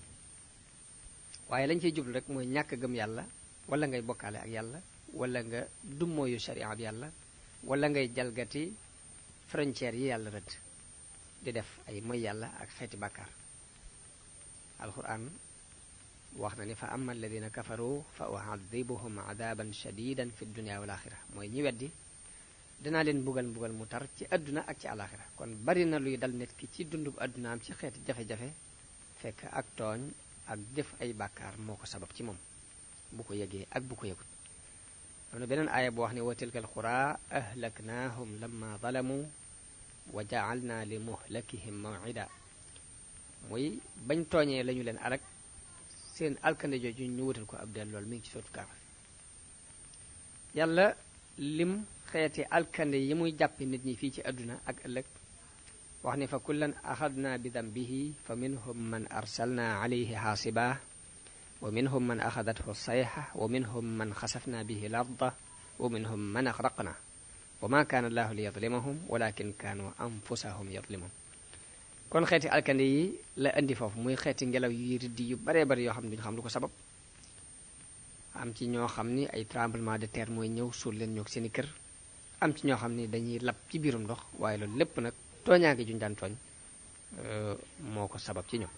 waaye lañ ciy jublu rek mooy ñàkk gëm yàlla wala ngay bokkaale ak yàlla wala nga dummóoyu sharia bi yàlla wala ngay jalgati frontière yi yàlla rëdd di def ay moy yàlla ak xeeti bàkkaar alxuraan wax na ni fa amma alladina kafaru fa u'adhibuhum adaban shadidan fi dunya wal axira mooy ñi weddi dinaa leen mbugal mu tar ci àdduna ak ci alaxira kon bari na luy dal nit ki ci dundub àddunaam ci xeeti jafe-jafe fekk ak tooñ ak def ay bàkkaar moo ko sabab ci moom bu ko yëgee ak bu ko yëgut am na beneen aaya bu wax ne wa tilka alqura ahlaknaahum lamma zalamu wa ja'alna li muhlakihim maw'ida muy bañ tooñee lañu leen alak seen alkande jooju ñu wutal ko ab del lool mi ngi ci sootu Kaaf yàlla lim xeeti alkande yi muy jàppe nit ñi fii ci àdduna ak ëllëg wax ne fa kullan axadna bi dambihi fa minhum man arsalna alayhi xaasiba wa minhum man axadathu sayxa wa minhum man xasafna bihi larda wa minhum man axraqna wa ma kaana allahu li yadlimahum walakin kaanu anfusahum yadlimun kon xeeti alkande yi la indi foofu muy xeeti ngelaw yu riddi yu baree bari yoo xam ne duñu xam lu ko sabab am ci ñoo xam ni ay tremblement de terre mooy ñëw suul leen ñoo seeni kër am ci ñoo xam ni dañuy lab ci biirum ndox waaye loolu lépp nag tooñaange juñ daan tooñ moo ko sabab ci ñoom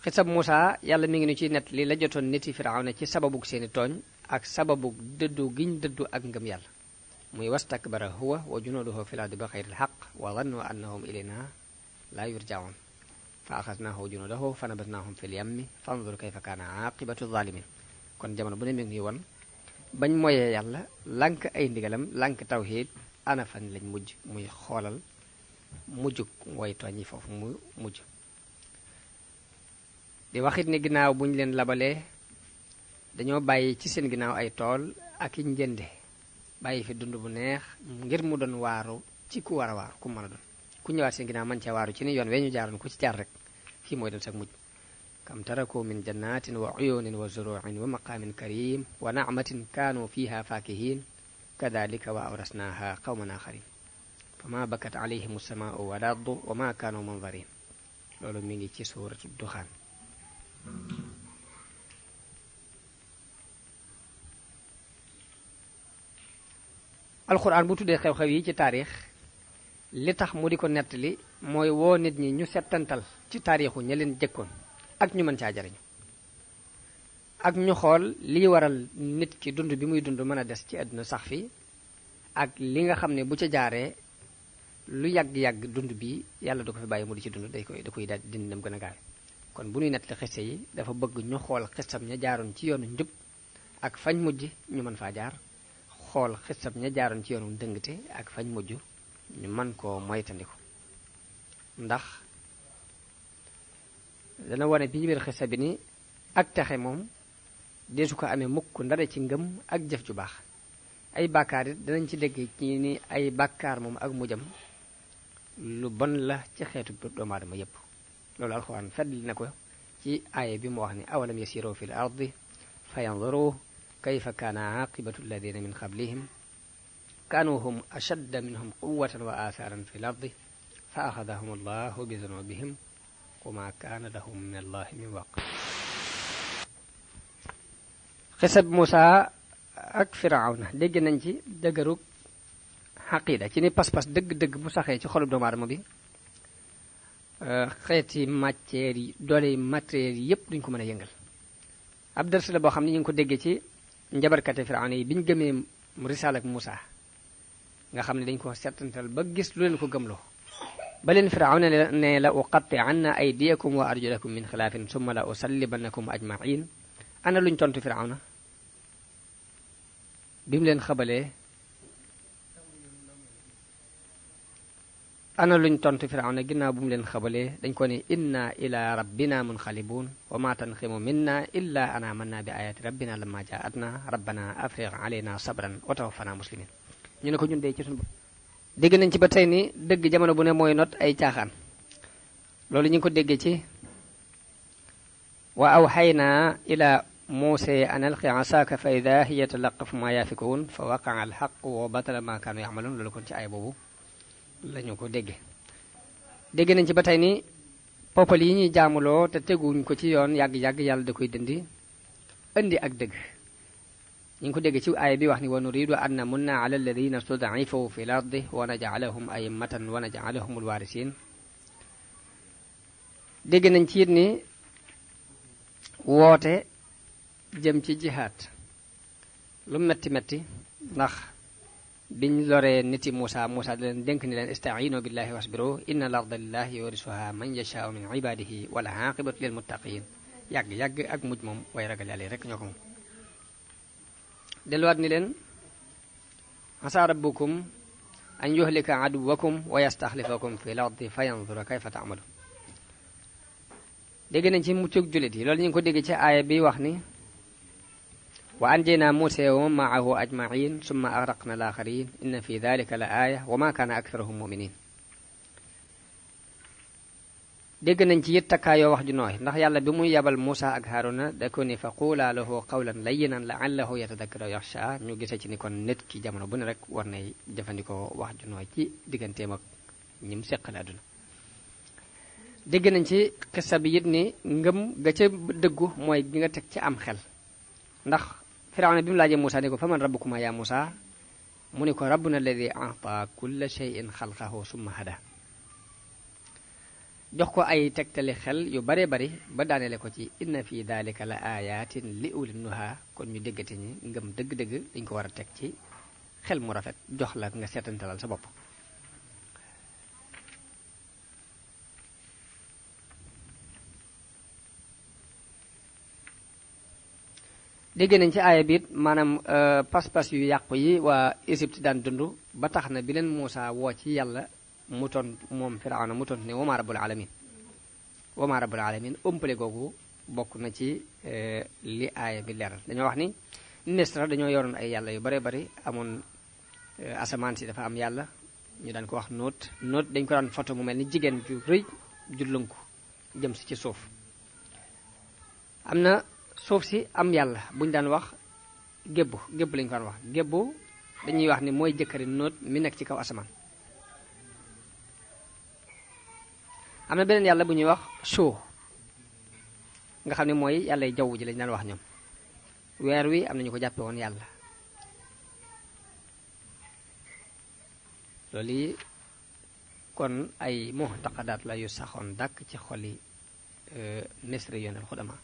xisab Muusa yàlla mi ngi nu ci net li la jotoon niti Firawna ci sababug seeni tooñ ak sababug dëddu giñ dëddu ak ngëm yàlla muy wastakbara huwa wa junuuduhu fil ardi bi xayril xaq wa zannu annahum ilayna laa yurjaun fa axasnaahu wa junuudahu fa nabasnaahum fil yammi fanzur kayfa kaana aqibatu zalimin kon jamono bu ne mi ngi woon bañ moyee yàlla lànk ay ndigalam lànk tawxiid ana fan lañ mujj muy xoolal mujjug way tooñ yi foofu mu mujj di waxit ni ginnaaw bu ñu leen labalee dañoo bàyyi ci seen ginnaaw ay tool ak i njënde bàyyi fi dund bu neex ngir mu doon waaru ci ku war a waaru ku mën a doon ku ñëwaat seen ginnaaw man ca waaru ci ni yoon wee ñu jaaroon ku ci jaar rek fii mooy doon sax mujj kam taraku min jannatin wa uyunin wa zuru'in wa maqamin karim wa na'matin kaanu fiha faakihin kadhalika wa awrasnaha qawman akharin fama bakat alayhim as-samaa'u wal ardu wa ma kaanu munzarin loolu mi ngi ci suuratu duxaan alxuraan bu tuddee xew-xew yi ci taarix li tax mu di ko nettali mooy woo nit ñi ñu settantal ci taarixu ña leen jëkkoon ak ñu mën caa jariñu ak ñu xool liy waral nit ki dund bi muy dund mën a des ci àdduna sax fi ak li nga xam ne bu ca jaaree lu yàgg-yàgg dund bi yàlla du ko fi bàyyi mu di ci dund da koy daal dindi dem gën a gaawe kon bu ñuy nettali xisse yi dafa bëgg ñu xool xissam ña jaaroon ci yoonu njub ak fañ mujj ñu mën faa jaar xool xissam ña jaaroon ci yoonu dëngte ak fañ mujj ñu mën koo moytandiku ndax dana wane bi biir xissa bi ni ak texe moom deesu ko amee mukk ndare ci ngëm ak jëf ju baax ay bàkkaar it danañ ci dégg ci ni ay bàkkaar moom ak mujjam lu bon la ci xeetu doomu aadama yépp loolu alxuraan feddli na ko ci aaya bi mu wax ni awalam yasiru fil ardi fa yanzuru kayfa kaana aqibatu alladina min qablihim kaanu hum ashadda minhum quwwatan wa athaaran fil ardi fa axadahum allahu bi zunubihim wa ma kaana lahum min allahi min waq xisab Muusa ak Firawna dégg nañ ci dëgërug xaqida ci ni pas-pas dëgg-dëgg bu saxee ci xolub doomu aadama bi xeeti matière yi doole matériel yi yépp duñ ko mën a yëngal ab dërs la boo xam ne ñu ngi ko déggee ci njabarkate Firawna yi bi ñu gëmee risaal ak Muusa nga xam ne dañ ko settantal ba gis lu leen ko gëmloo ba leen Firawna ne la uqatti'anna aydiyakum wa arjulakum min xilaafin summa la usallibannakum ajma'in ana luñ tontu Firawna bi mu leen xabalee ana luñ tontu Firawna ginnaaw bu mu leen xabalee dañ ko ne inna ila rabbina munqalibun wa ma tanqimu minna illa an amanna bi ayati rabbina lamma jaatna rabbana afrigh alayna sabran wa tawaffana muslimin ñu ne ko ñun dee ci sunu bopp dégg nañ ci ba tey ni dëgg jamono bu ne mooy not ay caaxaan loolu ñu ngi ko déggee ci wa awxayna ila Muusa an alqi asaaka fa ida hiya talaqafu ma yaafikuun fa waqaa alxaq wa batala ma kaanu yamaluun loolu kon ci ay boobu lañu ko dégge dégg nañ ci ba tey ni poppal yi ñuy jaamuloo te teguñ ko ci yoon yàgg-yàgg yàlla da koy dindi indi ak dëgg ñu ngi ko dégg ci aaya bi wax ni wa nuridu an namunna ala alladina stud'ifu fi l ardi wa naj'alahum a'immatan wa naj'alahum alwaarisin dégg nañ ci it ni woote jëm ci jihaad lu metti metti ndax biñ loree niti Muusa da leen dénk ni leen ista'iinu billahi wasbiru inna al-arda lillahi yurisuha man yashaa'u min ibadihi wal aqibatu lil muttaqin yàgg ak mujj moom way ragal yàlla rek ñoo ko moom. delluwaat ni leen asaa rabbukum an yuhlika aduwakum wa yastaxlifakum fi l-ardi fa yanzura kayfa ta'malu. dégg nañ ci muccug jullit yi loolu ñu ngi ko dégg ci aaya bi wax ni wa anjaynaa Muusaa wa man ma'ahu ajma'iin summa aghraqnaa al-aaxariin inna fi dhaalika la aaya wa maa kaana aktharuhum mu'miniin. dégg nañ ci it takkaayoo wax ju nooy ndax yàlla bi muy yabal Muusaa ak Haaruna da ko ni fa quulaa lahu qawlan layyinan la'allahu yatadakkaru aw yaxshaa. ñu gisee ci ni kon nit ki jamono bu ne rek war nay jëfandikoo wax ju nooy ci digganteem ak ñim seqal àdduna. dégg nañ ci xissa bi it ni ngëm ga ca dëggu mooy gi nga teg ci am xel ndax Firawna bi mu laajee Muusaa ni ko fa man rabbukuma yaa Muusaa mu ni ko rabbuna alladi a'taa kulla shay'in xalqahu summa hada. jox ko ay tegtali xel yu bare bari ba daanele ko ci inna fi daalika la ayatin li ulil nuha. kon ñu déggate ñi ngëm dëgg-dëgg dañ ko war a teg ci xel mu rafet jox la nga seetantalal sa bopp. dégg nañ ci aaya biit maanaam pas-pas yu yàqu yi waa Égypte daan dund ba tax na bi leen Muusaa woo ci yàlla mu tont moom Firawna mu tont ne wama rabbul alamin ëmpale googu bokk na ci li aaya bi leeral. dañoo wax ni Misra dañoo yoroon ay yàlla yu bare bari amoon asamaan si dafa am yàlla ñu daan ko wax nóot dañ ko daan photo mu mel ni jigéen ju rëy ju lënku jëm si ci suuf. am na suuf si am yàlla buñ daan wax gébbu lañ ko daan wax gébbu dañuy wax ni mooy jëkkëri nóot mi nekk ci kaw asamaan. am na beneen yàlla bu ñuy wax Shu nga xam ne mooy yàllay jaww ji lañ daan wax ñoom. weer wi am na ñu ko jàppe woon yàlla. loolu yi kon ay mu'taqadaat la yu saxoon dàkk ci xoli misri yoon al xudama.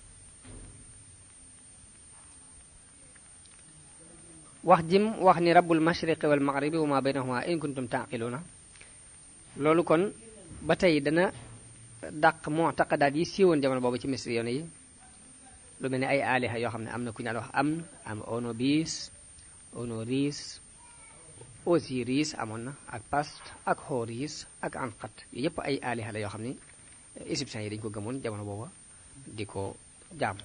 wax jim wax ni rabbul mashriqi wal maghribi wa ma baynahuma in kuntum taqiluna loolu kon ba tey dana dàq mu'taqadaat yi siiwoon jamono boobu ci misri yoon yi lu mel ni ay aliha yoo xam ne am na ku ñu daan wax am Onoris Osiris amoon na ak Past ak Horus ak Anqat yooyu yëpp ay aliha la yoo xam ne égyptiens yi dañu ko gëmoon jamono booba di ko jaam.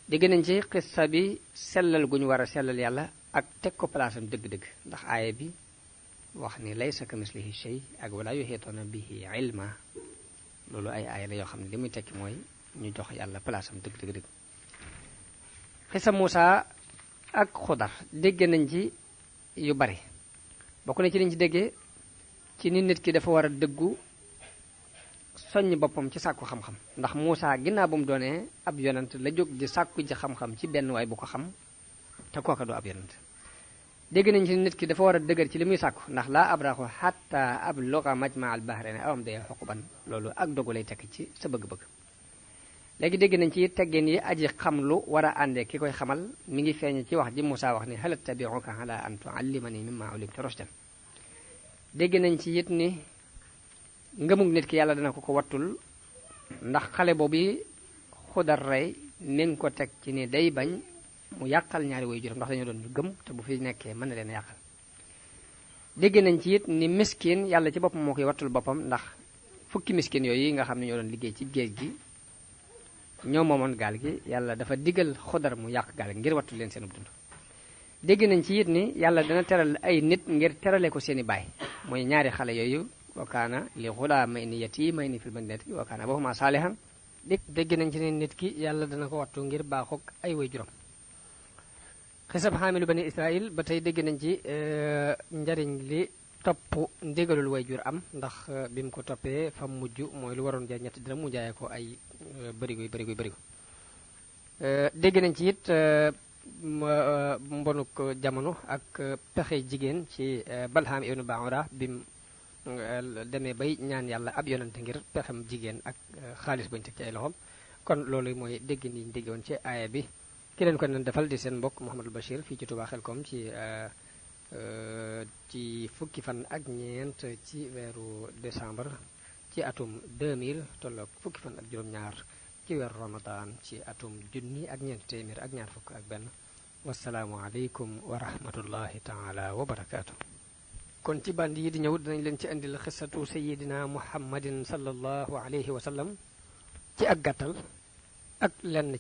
dégg nañ ci xissa bi sellal gu ñu war a sellal yàlla ak teg ko palaasam dëgg-dëgg ndax aaya bi wax ni laysa kamislihi shay ak wala yuhituna bihi ilma loolu ay aaya la yoo xam ne li muy tekki mooy ñu jox yàlla palaasam dëgg. xissa Muusaa ak Xudar dégg nañ ci yu bari bokk na ci liñ ci déggee ci nit ki dafa war a dëggu soññ boppam ci sàkku xam-xam ndax Muusaa ginnaaw bu mu doonee ab yonent la jóg di sàkku ji xam-xam ci benn waay bu ko xam te kooka du ab yonent. dégg nañ ci nit ki dafa war a dëgër ci li muy sàkku ndax laa abraxu xatta abluga majma al bahrayni aw amdiya xuquban loolu ak dogu lay tekk ci sa bëgg-bëgg. léegi dégg nañ ci teggeen yi aji xam lu war a àndee ki koy xamal mi ngi feeñ ci wax ji Muusaa wax ni hal attabi'uka ala an tu'allimani mimma ullimta rushdan. dégg nañ ci it ni ngëmug nit ki yàlla dana ko wattul ndax xale boobu Xudar rey mi ngi ko teg ci ni day bañ mu yàqal ñaari way juróom ndax dañoo doon gëm te bu fi nekkee mën na leen yàqal. dégg nañ ci it ni miskin yàlla ci boppam moo koy wattul boppam ndax fukki miskin yooyu nga xam ne ñoo doon liggéey ci géej gi ñoo moomoon gaal gi yàlla dafa digal Xudar mu yàq gaal gi ngir wattul leen seen dund. dégg nañ ci it ni yàlla dana teral ay nit ngir terale ko seeni baay mooy ñaari xale yooyu wa kaana li ghulaamayni yatiimayni fil madinati wa kaana abuhumaa saalihan. dégg nañ ci ne nit ki yàlla dana ko wattu ngir baaxoog ay way juróom. xisab xaamilu bani Israil ba tey dégg nañ ci njariñ li topp ndigalul way jur am ndax bi mu ko toppee fa mujj mooy lu waroon jaay ñetti dërëm mu jaayee ko ay bërigo. dégg nañ ci it mbonuk jamono ak pexe jigéen ci Balham ibnu Baura bim demee bay ñaan yàlla ab yonante ngir pexem jigéen ak xaalis bañ teg ci ay loxoom kon loolu mooy dégg ni ñu dégg woon ci aaya bi ki leen ko nen defal di seen mbokk Mouhamadul Bachir fii ci Touba Xelkom ci fukki fan ak ñeent ci weeru décembre ci atum 2000 tolloog fukki fan ak juróom-ñaar ci weeru ramadan ci atum junni ak ñeent téeméer ak ñaar fukk ak benn wasalaamu aleykum wa rahmatullahi taala wa barakaatu. kon ci band yi di ñëw dinañ leen ci indil xisatu sayidina muhammadin sallallahu alayhi wa sallam ci ak gàttal ak lenn